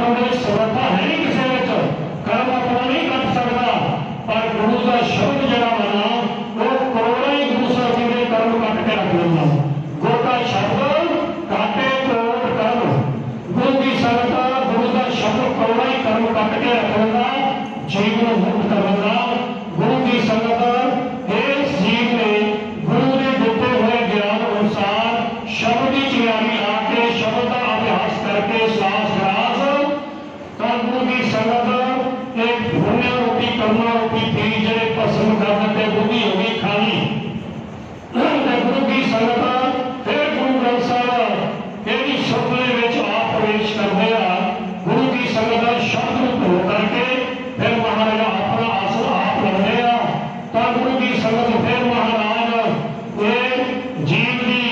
ਕਰਨ ਦੀ ਸਮਰੱਥਾ ਹੈ ਨਹੀਂ ਕਿਸੇ ਵਿੱਚ, ਕਰਮ ਆਪਣਾ ਨਹੀਂ ਕੱਟ ਸਕਦਾ, ਪਰ ਗੁਰੂ ਦਾ ਸ਼ਬਦ ਜਿਹੜਾ ਵਾ ਨਾ ਉਹ ਕਰੋੜਾਂ ਹੀ ਗੁਰੂ ਸਾਹਿਬ ਜੀ ਦੇ ਕਰਮ ਕੱਟ ਕੇ ਰੱਖ ਲੈਂਦਾ। ਗੁਰੂ ਦਾ ਸ਼ਬਦ ਕਾਟੇ ਕਰੋੜ ਕਰਮ, ਗੁਰੂ ਦੀ ਸੰਗਤ ਗੁਰੂ ਦਾ ਸ਼ਬਦ ਕਰੋੜਾਂ ਹੀ ਕਰਮ ਕੱਟ ਕੇ ਰੱਖ ਲੈਂਦਾ, ਜੀਵ ਨੂੰ ਮੁਕਤ ਕਰ ਲੈਂਦਾ। ਗੁਰੂ ਦੀ ਸੰਗਤ ਇਸ ਜੀਵ ਨੇ ਗੁਰੂ ਦੇ ਦਿੱਤੇ ਹੋਏ ਗਿਆਨ ਅਨੁਸਾਰ ਸ਼ਬਦ ਦੀ ਚਿਆਰੀ ਲਾ ਕੇ ਸ਼ਬਦ ਦਾ ਅਭਿਆਸ ਕਰਕੇ ਸਾਸ ਰਾਸ ਤਾਂ ਗੁਰੂ ਦੀ ਸੰਗਤ ਇੱਕ ਪੁण्य ਰੂਪੀ ਕਰਮਾ ਰੂਪੀ ਪੀਰ ਜਿਹੜੇ ਭਸਮ ਕਰ ਦਿੰਦੇ ਬੁੱਧੀ ਹੋ ਗਈ ਖਾਲੀ। ਤੇ ਗੁਰੂ ਦੀ ਸੰਗਤ ਫਿਰ ਗੁਰੂ ਗ੍ਰੰਥ ਸਾਹਿਬ ਇਹਦੀ ਸ਼ਬਦ ਦੇ ਵਿੱਚ ਆਪ ਪ੍ਰਵੇਸ਼ ਕਰਦੇ ਆ। ਗੁਰੂ ਦੀ ਸੰਗਤ ਦਾ ਸ਼ਬਦ ਨੂੰ ਧੋ ਕਰਕੇ ਫਿਰ ਮਹਾਰਾਜ ਆਪਣਾ ਆਸਣ ਆਪ ਲਾਉਂਦੇ ਆ। ਤਾਂ ਗੁਰੂ ਦੀ ਸੰਗਤ ਫਿਰ ਮਹਾਰਾਜ ਇਹ ਜੀਵ ਦੀ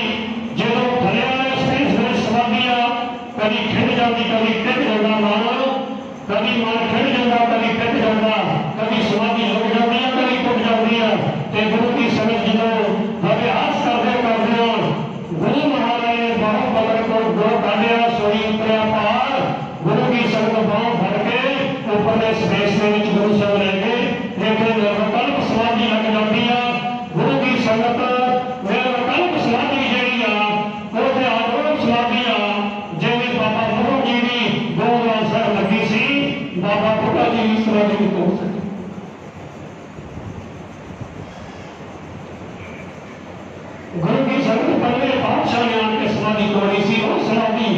ਜਦੋਂ ਥਲਿਆ ਨੇ ਸਥਿਤ ਵਿੱਚ ਸਮਾਧੀ ਆ, ਕਦੀ ਖਿੜ ਜਾਂਦੀ ਕਦੀ ਟਿਕ ਜਾਂਦਾ ਮਨ, ਕਦੀ ਮਨ ਖਿੜ ਜਾਂਦਾ ਕਦੀ ਟਿਕ ਜਾਂਦਾ, ਕਦੀ ਸਮਾਧੀ ਰੁਕ ਜਾਂਦੀ ਆ ਕਦੀ ਟੁੱਟ ਜਾਂਦੀ ਆ। ਤੇ ਗੁਰੂ ਦੀ ਸੰਗਤ ਜਦੋਂ ਅਭਿਆਸ ਕਰਦੇ ਕਰਦੇ ਗੁਰੂ ਮਹਾਰਾਜ ਨੇ ਬਾਹੋਂ ਪਕੜ ਕੇ ਗੁਰੂ ਕਾਢਿਆ ਸੋਈ ਉਤਰਿਆ ਪਾਰ। ਗੁਰੂ ਦੀ ਸੰਗਤ ਬਾਹੋਂ ਫੜ ਕੇ ਉੱਪਰਲੇ ਸਪੇਸ ਦੇ ਵਿੱਚ ਗੁਰੂ ਸਾਹਿਬ ਲੈ ਕੇ ਲੇਕਿਨ ਨਿਰਵਿਕਲਪ ਸਮਾਧੀ ਲੱਗ ਜਾਂਦੀ ਆ। ਗੁਰੂ ਦੀ ਸੰਗਤ ਨਿਰਵਿਕਲਪ ਸਮਾਧੀ ਜਿਹੜੀ ਆ ਉਹ ਤੇ ਆਰੋਗ ਸਮਾਧੀ ਆ, ਜਿਵੇਂ ਬਾਬਾ ਗੁਰੂ ਜੀ ਦੀ ਗੁਰੂਦਵਾਰਾ ਸਾਹਿਬ ਲੱਗੀ ਸੀ, ਬਾਬਾ ਬੁੱਢਾ ਜੀ ਦੀ ਸਮਾਧੀ ਨਹੀਂ ਹੋ ਸਕੀ। ਗੁਰੂ ਦੀ ਸੰਗਤ ਪਹਿਲੇ ਬਾਦਸ਼ਾਹ ਨੇ ਆਣ ਕੇ ਸਮਾਧੀ ਤੋੜੀ ਸੀ, ਉਹ ਸਮਾਧੀ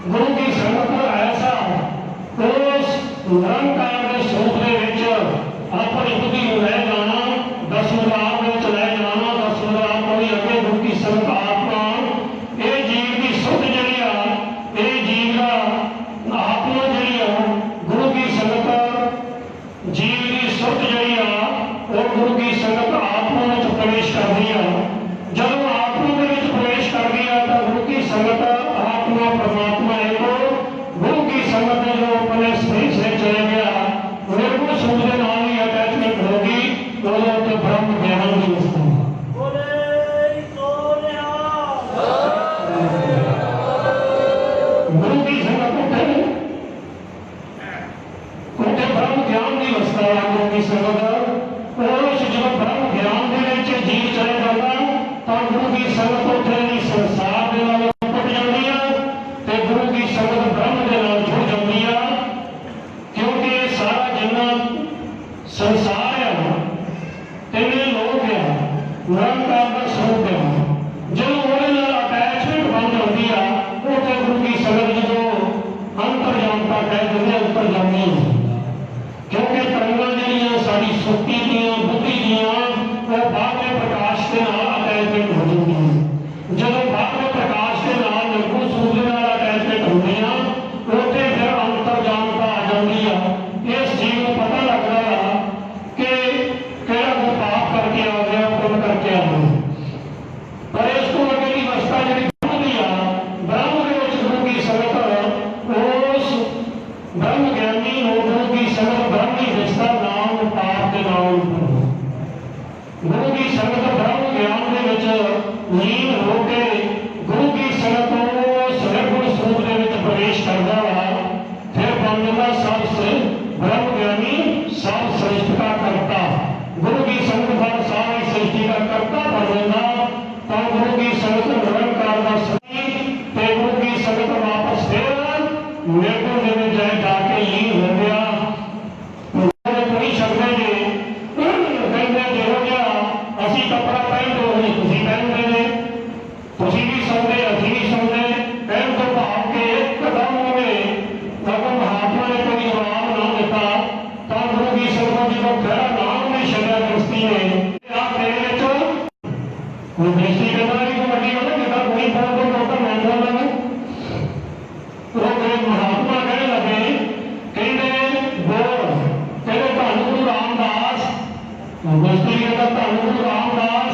ਗੁਰੂ ਦੀ ਸੰਗਤ ਦਾ ਐਸਾ ਉਸ ਨਿਰੰਕਾਰ ਦੇ ਸਰੂਪ ਦੇ ਵਿੱਚ ਆਪਣੀ ਬੁੱਧੀ ਨੂੰ ਲੈ ਜਾਣਾ, ਦਸਮਲਾਪ ਵਿੱਚ ਲੈ ਜਾਣਾ। ਦਸਮਲਾਪ ਤੋਂ ਵੀ ਅੱਗੇ ਗੁਰੂ ਦੀ ਸੰਗਤ ਆਤਮਾ ਇਹ ਜੀਵ ਦੀ ਸੁੱਧ ਜਿਹੜੀ ਆ, ਇਹ ਜੀਵ ਦਾ ਆਤਮਾ ਜਿਹੜੀ ਆ ਗੁਰੂ ਦੀ ਸੰਗਤ ਜੀਵ ਦੀ ਸੁੱਧ ਜਿਹੜੀ ਆ ਉਹ ਗੁਰੂ ਦੀ ਸੰਗਤ ਆਤਮਾ ਵਿੱਚ ਪ੍ਰਵੇਸ਼ ਕਰਦੀ ਆ। ਜਦੋਂ ਆਤਮਾ ਦੇ ਵਿੱਚ ਪ੍ਰਵੇਸ਼ ਕਰਦੀ ਆ ਤਾਂ ਗੁਰੂ ਦੀ ਸੰਗਤ ਆਤਮਾ ਪਰਮਾਤਮਾ ਇੱਕੋ। ਗੁਰੂ ਦੀ ਸੰਗਤ ਨੇ ਜੋ ਆਪਣੇ ਸਪੇਸ ਵਿੱਚ ਚਲੇ ਗਿਆ ਨਿਰਗੁਣ ਸਰੂਪ ਦੇ ਨਾਲ ਹੀ ਅਟੈਚਮੈਂਟ ਹੋ ਗਈ, ਉਦੋਂ ਤੇ ਬ੍ਰਹਮ ਗਿਆਨ ਦੀ ਅਵਸਥਾ। ਗੁਰੂ ਦੀ ਸੰਗਤ ਉੱਥੇ ਬ੍ਰਹਮ ਗਿਆਨ ਦੀ ਅਵਸਥਾ ਆ। ਗੁਰੂ ਦੀ ਸੰਗਤ ਉਸ ਜਦੋਂ ਬ੍ਰਹਮ ਗਿਆਨ ਦੇ ਵਿੱਚ ਜੀਵ ਚਲੇ ਜਾਂਦਾ ਤਾਂ ਗੁਰੂ ਦੀ ਸੰਗਤ ਉੱਥੇ ਦੀ ਸੰਸਾਰ ਦੇ ਨਾਲ ਉੱਪਟ ਜਾਂਦੀ ਆ ਤੇ ਗੁਰੂ ਦੀ ਸੰਗਤ ਬ੍ਰਹਮ ਦੇ ਨਾਲ ਜੁੜ ਜਾਂਦੀ ਆ। ਕਿਉਂਕਿ ਇਹ ਸਾਰਾ ਜਿੰਨਾ ਸੰਸਾਰ ਆ ਤਿੰਨੇ ਲੋਕ ਆ, ਨਿਰੰਕਾਰ ਦਾ ਸਰੂਪ ਆ। ਜਦੋਂ ਉਹਦੇ ਨਾਲ ਅਟੈਚਮੈਂਟ ਬਣ ਜਾਂਦੀ ਆ ਉੱਥੇ ਗੁਰੂ ਦੀ ਸੰਗਤ ਜਦੋਂ ਅੰਤਰਜਾਮਤਾ ਕਹਿ ਦਿੰਦੇ ਅੰਤਰਜਾਮੀ, ਕਿਉਂਕਿ ਤਰੰਗਾਂ ਜਿਹੜੀਆਂ ਸਾਡੀ ਸੁਰਤੀ ਦੀਆਂ ਬੁੱਧੀ ਦੀਆਂ ਉਹ ਬਾਹਰਲੇ ਪ੍ਰਕਾਸ਼ ਦੇ ਨਾਲ ਅਟੈਚਮੈਂਟ ਹੋ ਜਾਂਦੀਆਂ। ਜਦੋਂ ਬਾਹਰਲੇ ਪ੍ਰਕਾਸ਼ ਦੇ ਨਾਲ ਨਿਰਗੁਣ ਸਰੂਪ ਦੇ ਨਾਲ ਅਟੈਚਮੈਂਟ ਹੁੰਦੀਆਂ ਉੱਥੇ ਫਿਰ ਅੰਤਰਜਾਮਤਾ ਆ ਜਾਂਦੀ ਆ। ਇਸ ਜੀਵ ਨੂੰ ਪਤਾ ਲੱਗਦਾ ਆ ਕਿ ਕਿਹੜਾ ਕੋਈ ਪਾਪ ਕਰਕੇ ਆ ਗਿਆ ਪੁੰਨ ਕਰਕੇ ਆ ਗਿਆ। ਪਰ ਇਸ ਤੋਂ ਅੱਗੇ ਦੀ ਅਵਸਥਾ ਜਿਹੜੀ ਬ੍ਰਹਮ ਦੀ ਆ, ਬ੍ਰਹਮ ਦੇ ਵਿੱਚ ਗੁਰੂ ਦੀ ਸੰਗਤ ਉਸ ਬ੍ਰਹਮ ਗਿਆਨੀ ਨੂੰ ਗੁਰੂ ਦੀ ਸੰਗਤ ਬ੍ਰਹਮ ਦੀ ਵਿਸਥਾ ਨਾਮ ਪਾਪ ਦੇ ਨਾਮ ਗੁਰੂ ਦੀ ਸੰਗਤ ਬ੍ਰਹਮ ਗਿਆਨ ਦੇ ਵਿੱਚ ਲੀਨ ਹੋ ਕੇ ਗੁਰੂ ਦੀ ਸੰਗਤ ਉਸ ਨਿਰਗੁਣ ਸਰੂਪ ਦੇ ਵਿੱਚ ਪ੍ਰਵੇਸ਼ ਕਰਦਾ ਵਾ। ਫਿਰ ਬਣ ਜਾਂਦਾ ਸਭ ਬ੍ਰਹਮ ਗਿਆਨੀ ਸਭ ਸ੍ਰਿਸ਼ਟੀ ਦਾ ਕਰਤਾ। ਗੁਰੂ ਦੀ ਸੰਗਤ ਦਾ ਸਾਰੀ ਸ੍ਰਿਸ਼ਟੀ ਦਾ ਕਰਤਾ ਬਣ ਜਾਂਦਾ। ਤਾਂ ਗੁਰੂ ਦੀ ਸੰਗਤ ਨਿਰੰਕਾਰ ਦਾ ਸਤੀ ਤੇ ਗੁਰੂ ਦੀ ਸੰਗਤ ਵਾਪਸ ਫਿਰ ਨਿਰਗੁਣ ਦੇ ਵਿੱਚ ਜਾ ਕੇ ਲੀਨ ਹੋ ਗਿਆ। ਕੋਈ ਸ਼ਬਦ ਨੇ ਕਹਿੰਦੇ ਜਿਹੋ ਜਿਹਾ ਅਸੀਂ ਕੱਪੜਾ ਪਹਿਨਦੇ ਹੋਏ ਤੁਸੀਂ ਪਹਿਨਦੇ ਨੇ, ਤੁਸੀਂ ਵੀ ਸੌਂਦੇ ਅਸੀਂ ਵੀ ਸੌਂਦੇ। ਕਹਿਣ ਤੋਂ ਭਾਵ ਕਿ ਇੱਕਦਮ ਉਹਨੇ ਅਗਰ ਮਹਾਤਮਾ ਨੇ ਕੋਈ ਜਵਾਬ ਨਾ ਦਿੱਤਾ ਤਾਂ ਗੁਰੂ ਦੀ ਸੰਗਤ ਜਦੋਂ ਖੜਾ ਨਾਮ ਨੇ ਛੱਡਿਆ ਦ੍ਰਿਸ਼ਟੀ ਨੇ ਆ ਤੇਰੇ ਵਿੱਚ ਕੋਈ ਦ੍ਰਿਸ਼ਟੀ ਕਰਨਾ ਨਹੀਂ ਕੋਈ ਵੱਡੀ ਹੋਵੇ ਜਿੱਦਾਂ ਕੋਈ ਬੋਲ ਦੋ ਤਾਂ ਮੈਂ ਬੋਲਦਾ ਨਹੀਂ। ਉਹ ਕੋਈ ਮਹਾਤਮਾ ਕਹਿਣ ਲੱਗੇ ਕਹਿੰਦੇ ਬੋਲ ਕਹਿੰਦੇ ਧੰਨ ਗੁਰੂ ਰਾਮਦਾਸ ਦ੍ਰਿਸ਼ਟੀ ਕਹਿੰਦਾ ਧੰਨ ਗੁਰੂ ਰਾਮਦਾਸ।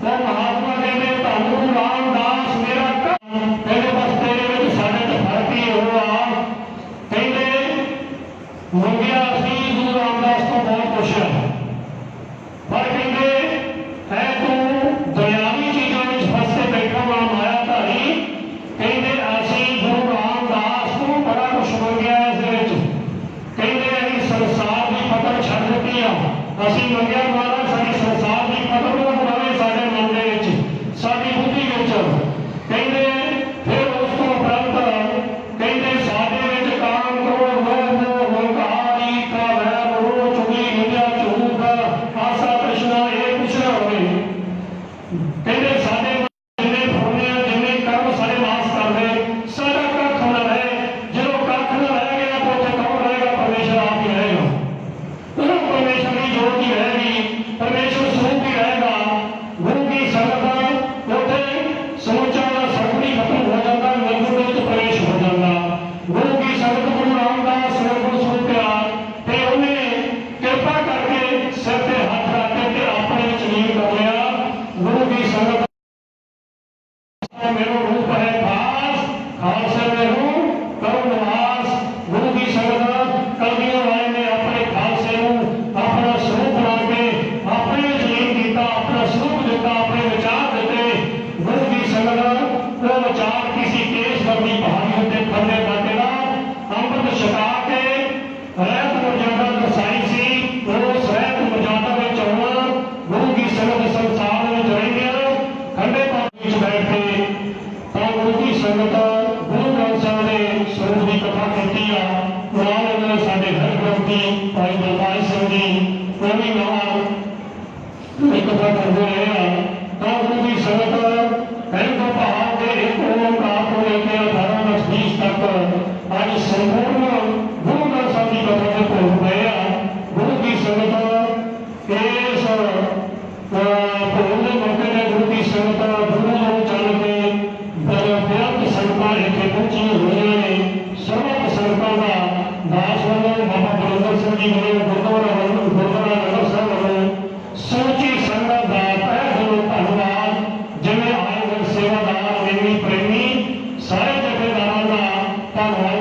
ਉਹ ਮਹਾਤਮਾ ਕਹਿੰਦੇ ਧੰਨ ਗੁਰੂ ਰਾਮਦਾਸ ਮੇਰਾ ਕਹਿੰਦੇ ਬਸ ਤੇਰੇ ਵਿੱਚ ਸਾਡੇ ਚ ਫਰਕ ਹੀ ਹੋਆ। ਕਹਿੰਦੇ ਮੰਗਿਆ ਅਸੀਂ ਗੁਰੂ ਰਾਮਦਾਸ ਤੋਂ ਬਹੁਤ ਕੁਛ ਹੈ, ਪਰ ਕਹਿੰਦੇ ਹੈ ਤੂੰ ਦੁਨਿਆਵੀ ਚੀਜ਼ਾਂ ਵਿੱਚ ਫਸ ਕੇ ਬੈਠਾ ਵਾ ਮਾਇਆ ਧਾਰੀ। ਕਹਿੰਦੇ ਅਸੀਂ ਗੁਰੂ ਰਾਮਦਾਸ ਤੋਂ ਬੜਾ ਕੁਛ कुछ मंगिया इस कहते अभी संसार की पकड़ छड़ दी असी मंगिया महाराज सारी संसार की पकड़ को बनावे साडे मन दे विच साडी बुद्धि विच कहते फिर उस तो उपरंत कहते साडे विच काम क्रोध लोभ मोह अहंकार ईर्ष्या वैर रोह चुगली निंदा झूठ आशा तृष्णा ये कुछ ना होवे कहते साडे जिन्ने फुरने जिन्ने कर्म सारे नाश कर दे सारा कख ना रहे जो कख ना रह गया तो उत्थे कौन रहेगा परमेश्वर आप ही रहेगा परमेश्वर की ज्योति रहेगी परमेश्वर स्वरूप ही रहेगा गुरु की संगत उत्थे समूचा सगुणी खत्म हो जाता निर्गुण विच प्रवेश हो जाता गुरु की संगत गुरु रामदास निर्गुण स्वरूपिया ते उन्हें कृपा करके सिर ते हाथ रख के अपने विच लीन कर लिया गुरु की संगत मेरो रूप है खास खास है मेरो करुण निवास गुरु की संगत कलगियों वाले ने अपने खालसे अपना स्वरूप बना के अपने जलीन किया अपना स्वरूप दिता अपने विचार दिते गुरु की संगत वो विचार किसी केस वर्दी पहाड़ी उत्ते खड़े बाटे ना अमृत छका के रहत मर्यादा दर्शाई सी उस रहत मर्यादा में चलना गुरु की संगत संसार में रहेंगे खंडे पानी में बैठ के गुरु की संगत गुरु ग्रंथ साहिब ने स्वरूप की कथा की नाल साडे हर ग्रंथी भाई बलपाल सिंह जी वो भी नाल कथा करते रहे गुरु की संगत कई तो पहाड़ के एक ओंकार को लेकर 18-20 तक आज संपूर्ण गुरु ग्रंथ साहिब की कथा से पहुंच गए गुरु की संगत इस पहुंचने मौके ने गुरु की संगत गुरु चल के बेअंत संगतां इत्थे पहुंची हुई ने सर्वत संगतां का दास वालों बाबा बलंदर सिंह जी वालों गुरुद्वारा लंगर साहिब वालों समूची संगत का तहे दिलों धन्यवाद जिन्हें आए हुए सेवादार प्रेमी सारे जथेदारां का धन्यवाद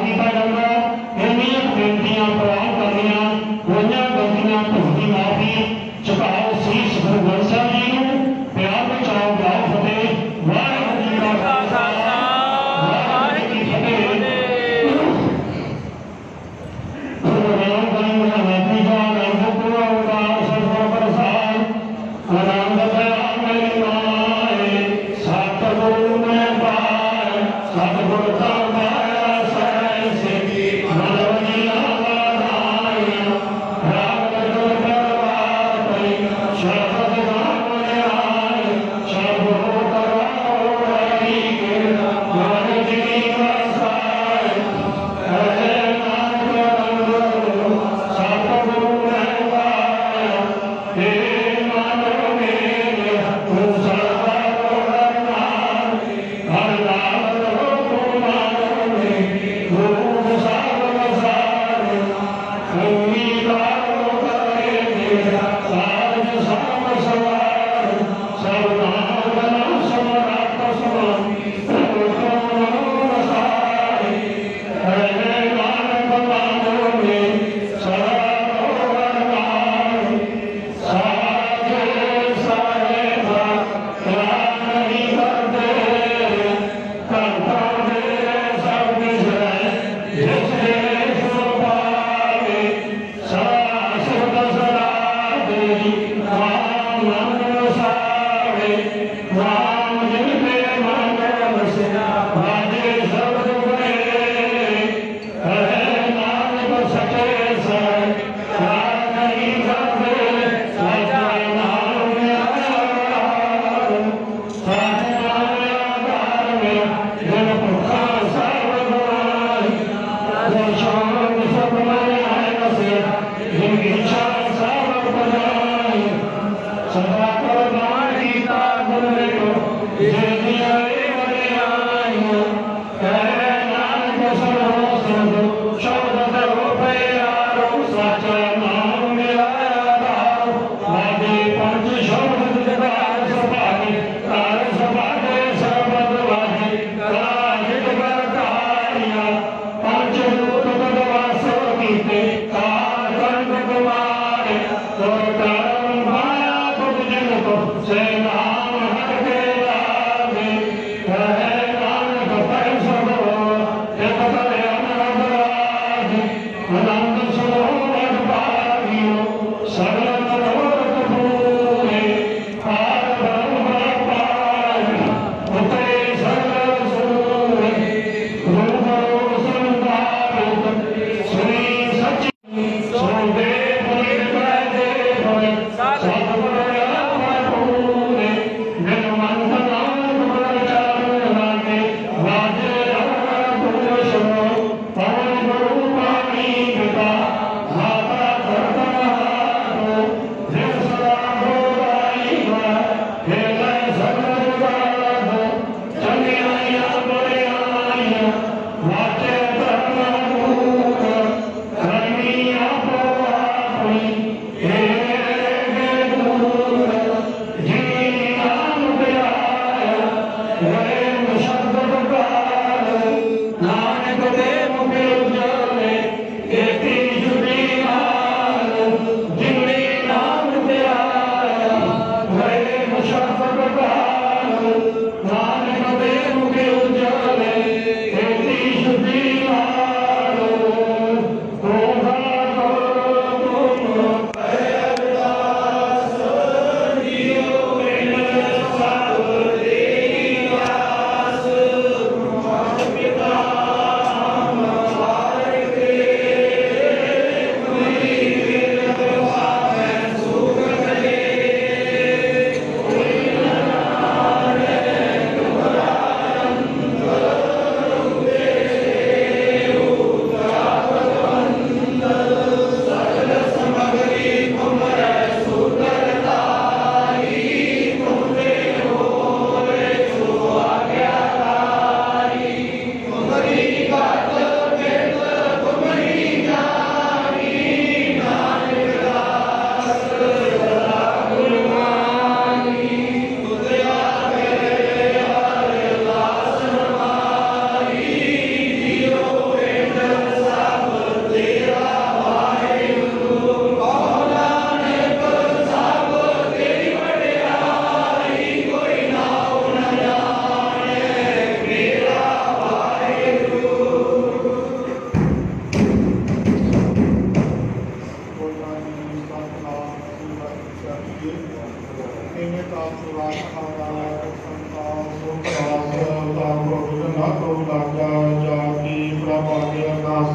अरदास।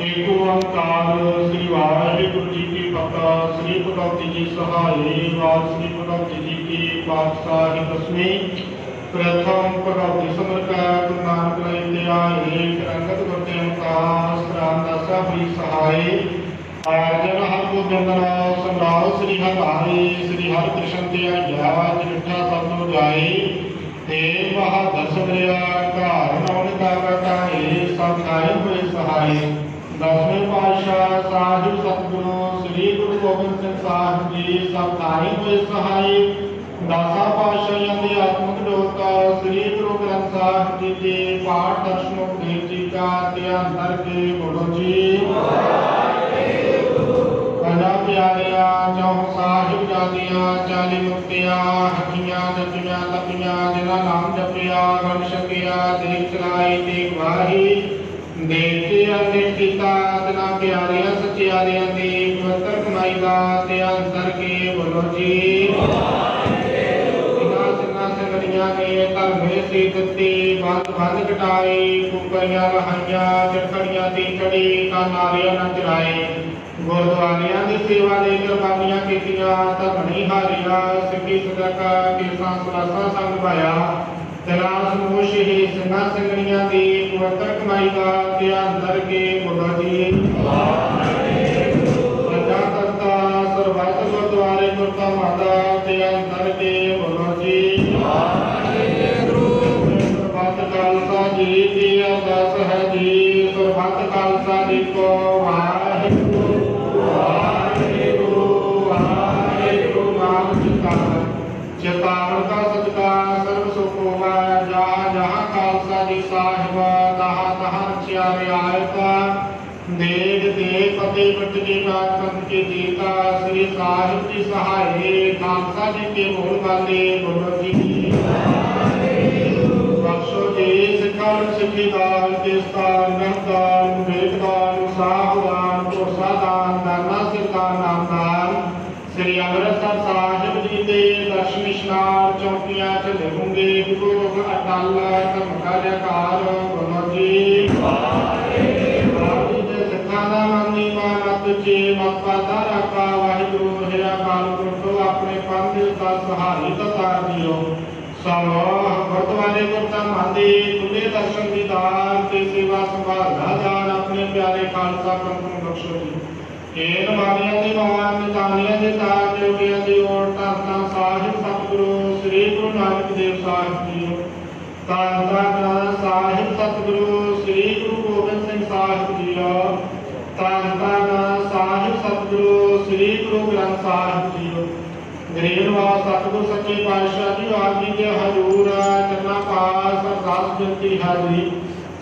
एक ओंकार श्री वाहिगुरु जी की फतह। श्री भगवती जी सहाय वाल श्री भगवती जी की पातशाही दसवीं। प्रथम भगवती समर का गुरु नानक ध्याय रंगत गुरते अवतार रामदासा हुई सहाय। आर्जन हर गोबिंद सम्राट श्री हरि श्री हर कृष्ण ध्याया जिठा सब जाए। ते बहादुर समरिया घर नौन का बटाए सब खाए हुए सहाय। दसवें पातशाह साहिब सतगुरु श्री गुरु गोबिंद सिंह साहिब जी सब खाए हुए सहाय। दासा पातशाह अध्यात्मक डोका श्री गुरु ग्रंथ साहिब जी के पाठ दर्शन उपदेश जी का ध्यान करके बोलो जी। प्यारिया चौह साहिब जादिया 40 मुक्तियां हकियां जपियां तपियां जिन्हां नाम जपिया गण छकिया देख चलाई देख वाही देखते अनेक किता तिन्हां प्यारिया सचियारियां दी पवित्र कमाई दा ध्यान करके बोलो जी। धर्मे सी दत्ती बंद बंद कटाई कुकरियां लहाइया चखड़ियां दी चढ़ी का नारिया न चराए। गुरुद्वारियां की सेवा ले कुर्बानियां कीतियां धरनी हारिया सिक्की सदका केसां सलासा संग पाया। तिना समूह शहीद सिंघां सिंघणियां दी पवित्र कमाई का ध्यान करके बोलो जी। प्रजा करता सरबत गुरुद्वारे गुरता माता ध्यान करके बोलो जी। सरबत खालसा जी की अरदास है जी। सरबत खालसा जी को वाहिगुरू चेतावन का सदका सर्व सुख होगा। जहाँ जहाँ खालसा जी साहिब तहाँ तहाँ रक्षा रियायता देख देख फतेह पट जी पंथ के जीता श्री साहिब जी सहाय खालसा जी के बोल वाले बोलो जी। बख्शो जी सिखान सिखी दान केस्तान नहदान वेददान साहदान कोसादान दाना सिरदान नामदान। श्री अमृतसर साहिब जी के दर्शन इशनान चौकियां चले होंगे गुरु अटल धर्म जयकार बोलो जी। सिखाना मनी मानत चे मत पाता रखा वाहिगुरु हेरा काल गुरु अपने पंथ का सहाय तार दियो। सब गुरुद्वारे गुरता मांदे खुले दर्शन दीदार ते सेवा संभालना जान अपने प्यारे खालसा पंथ ਨੂੰ ਬਖਸ਼ੋ ਜੀ। ਏਨ ਮਾਨੀਆਂ ਦੇ ਮਾਨ ਨਿਤਾਨੀਆਂ ਦੇ ਤਾਜ ਜੋਗੀਆਂ ਦੀ ਓਟ ਧੰਨ ਸਾਹਿਬ ਸਤਿਗੁਰੂ ਸ੍ਰੀ ਗੁਰੂ ਨਾਨਕ ਦੇਵ ਸਾਹਿਬ ਜੀ। ਧੰਨ ਧੰਨ ਸਾਹਿਬ ਸਤਿਗੁਰੂ ਸ੍ਰੀ ਗੁਰੂ ਗੋਬਿੰਦ ਸਿੰਘ ਸਾਹਿਬ ਜੀ। ਧੰਨ ਧੰਨ ਸਾਹਿਬ ਸਤਿਗੁਰੂ ਸ੍ਰੀ ਗੁਰੂ ਗ੍ਰੰਥ ਸਾਹਿਬ ਜੀ। ਗਰੀਬਵਾਸ ਸਤਿਗੁਰੂ ਸੱਚੇ ਪਾਤਸ਼ਾਹ ਜੀ ਆਪ ਜੀ ਦੇ ਹਜ਼ੂਰ ਚਰਨਾਂ ਪਾਸ ਅਰਦਾਸ ਬੇਨਤੀ ਹਾਜ਼ਰੀ।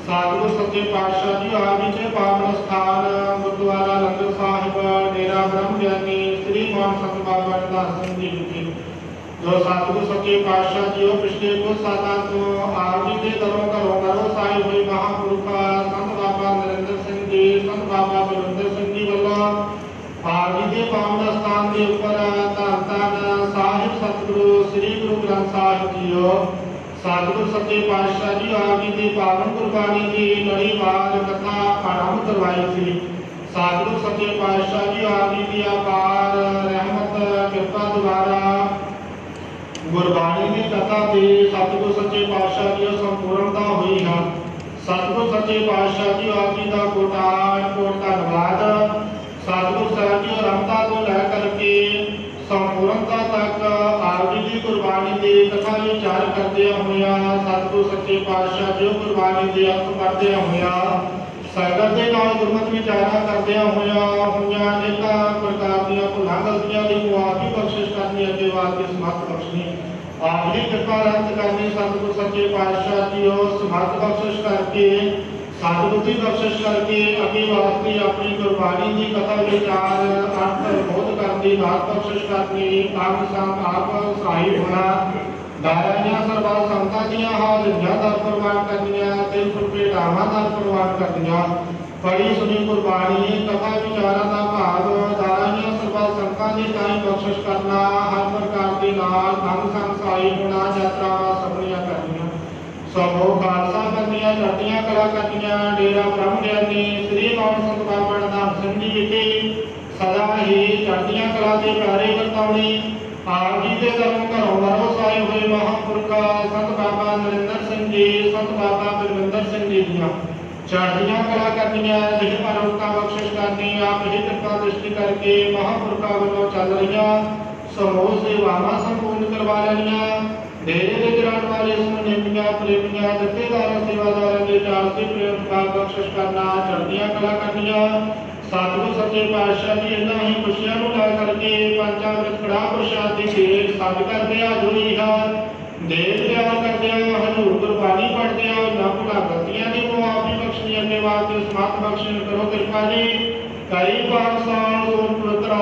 सतगुरु सच्चे पातशाह जी आप जी के पावन स्थान गुरुद्वारा लंगर साहिब डेरा ब्रह्म ज्ञानी श्री मान संत बाबा दास सिंह जी की जो सतगुरु सच्चे पातशाह जी पिछले कुछ सालों तो आप जी के घरों साहिब हुए महापुरुष संत बाबा नरेंद्र सिंह जी संत बाबा बलविंदर सिंह जी वालों आप जी के पावन स्थान के ऊपर धन धन साहिब सतगुरु श्री गुरु ग्रंथ साहिब जी सतगुरु सच्चे पातशाह जी आप जी की पावन कुर्बानी की लड़ीवार कथा आरंभ करवाई थी। सतगुरु सच्चे पातशाह जी आप जी की अपार रहमत कृपा द्वारा गुरबाणी की कथा की सतगुरु सच्चे पातशाह जी संपूर्णता हुई है। सतगुरु सच्चे पातशाह जी आप जी का कोट धन्यवाद। सतगुरु साहब जी रमता को लेकर के संपूर्णता तक आप जी की कुर्बानी की कथा विचार करते हुए सतगुरु सच्चे पातशाह जी कुर्बानी के अर्थ करते हुए संगत के नाल गुरमत विचारा करते हुए अनेक प्रकार दी भुलां गलतियां की मुआफी बख्शिश करनी अगे वास्ते समर्थ बख्शनी आप जी कृपा रखत करनी। सतगुरु सच्चे पातशाह जी समर्थ बख्शिश करके सतबुद्धि बख्शिश करके अगे वास्ते अपनी कुर्बानी की कथा विचार अर्थ बोध करनी बात बख्शिश करनी आप संग आप सहाय होना दाराइयां सरबत संतां दीयां हाज़रियां दा प्रवान करनियां ते भेटावां दा प्रवान करनियां बड़ी सुनी कुर्बानी कथा विचारां दा भाग दाराइयां सरबत संतां दी ताईं बख्शिश करना हर प्रकार के नाल धन संग सहाय होना यात्रा सफलियां करनियां समूह खालसा करनिया चढ़दियां कला करनिया डेरा ब्रह्म ज्ञानी श्री मौन संत बाबा नाम सिंह जी विखे सदा ही चढ़दियां कला के प्यारे करतावनी आप जी के कर्म घरों मरो साए हुए महापुरखा संत बाबा नरेंद्र सिंह जी संत बाबा बलविंदर सिंह जी दियां चढ़दियां कला करनिया जिह मनोरथा बख्शिश करनी आप ही कृपा दृष्टि करके महापुरखा वालों चल रही समूह सेवावां संपूर्ण करवा लेनिया डेरे के गिराण वाले सुनेमिया प्रेमिया जत्थेदार सेवादार के चालती प्रेम का बख्शिश करना चढ़दियां कला करनिया सतगुरु सच्चे पातशाह जी इन्हां ही खुशियां नूं ला करके पंचामृत कड़ाह प्रसाद की भेंट सब करदे जुड़ी है देव प्यार करदे हजूर गुरबाणी पढ़दे ना भुला गलतियां दी मुआफी बख्शनी अगे वास्ते समत बख्शन करो कृपा जी कई पाक साल सोन पवित्र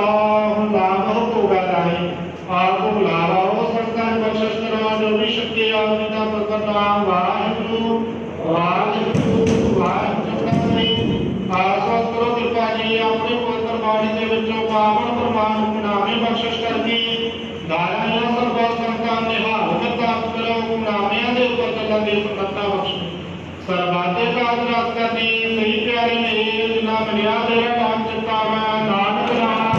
हुण लाभ हो भोगा राही आप बुलावा हो संतान बख्शिश करो जो भी शक्ति आपकी का प्रकट नाम वाहिगुरु वाहिगुरु वाहिगुरु आसवत करो कृपा जी अपने पवित्र बाणी के विचों पावन प्रमाण गुनामे बख्शिश करके दारियां सर्व संतान निहाल करता करो गुनामियां दे ऊपर चलन दे सुनता बख्श सरबाते का आदरास करनी सही प्यारे मेरे जिन्ना मिलिया तेरा नाम चित्ता मैं नानक नाम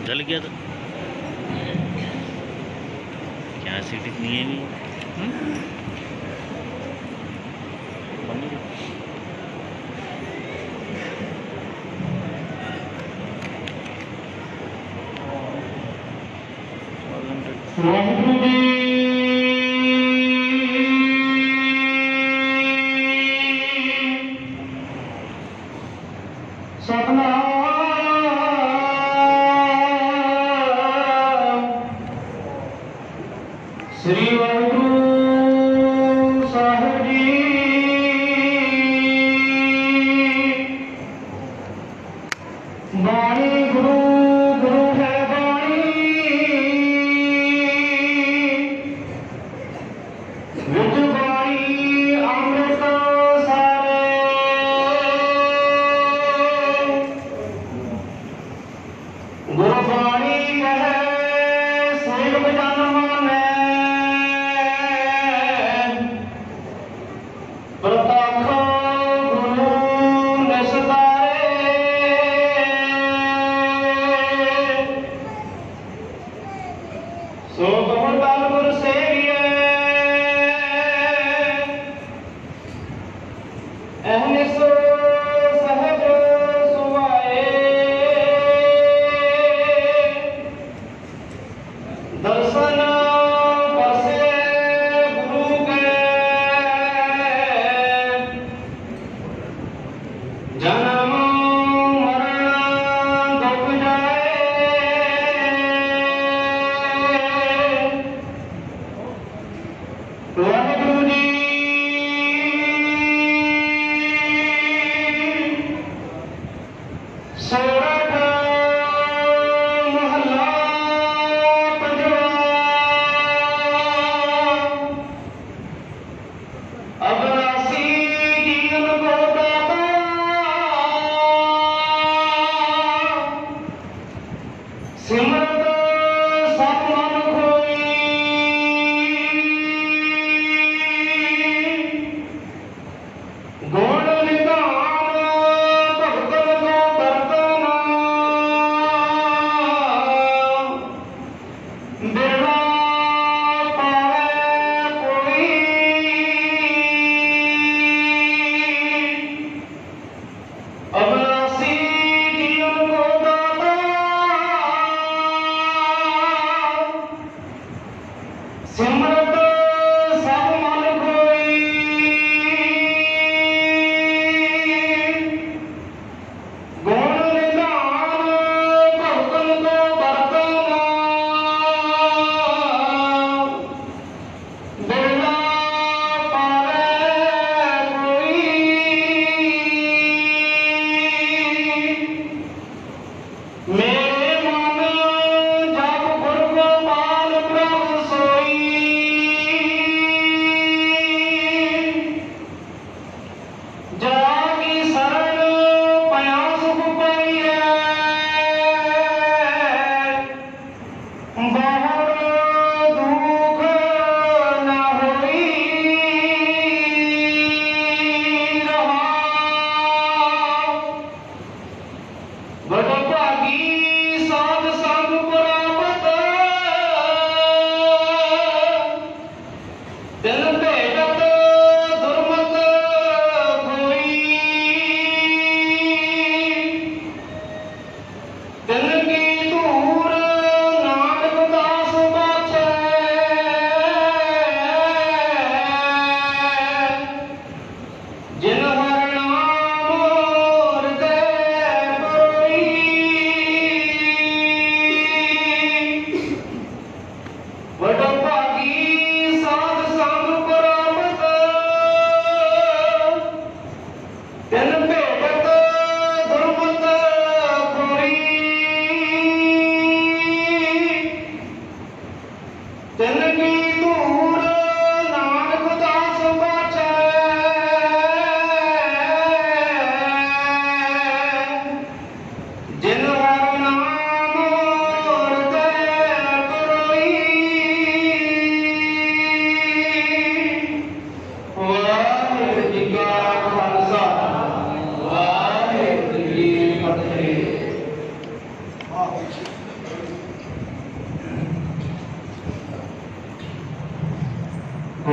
जल गया तो क्या सीट नहीं है भी वाहिगुरु जी सतनाम श्री वाहिगुरु साहिब जी बाणी गुरु गुरु है बाणी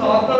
ਸਤਿ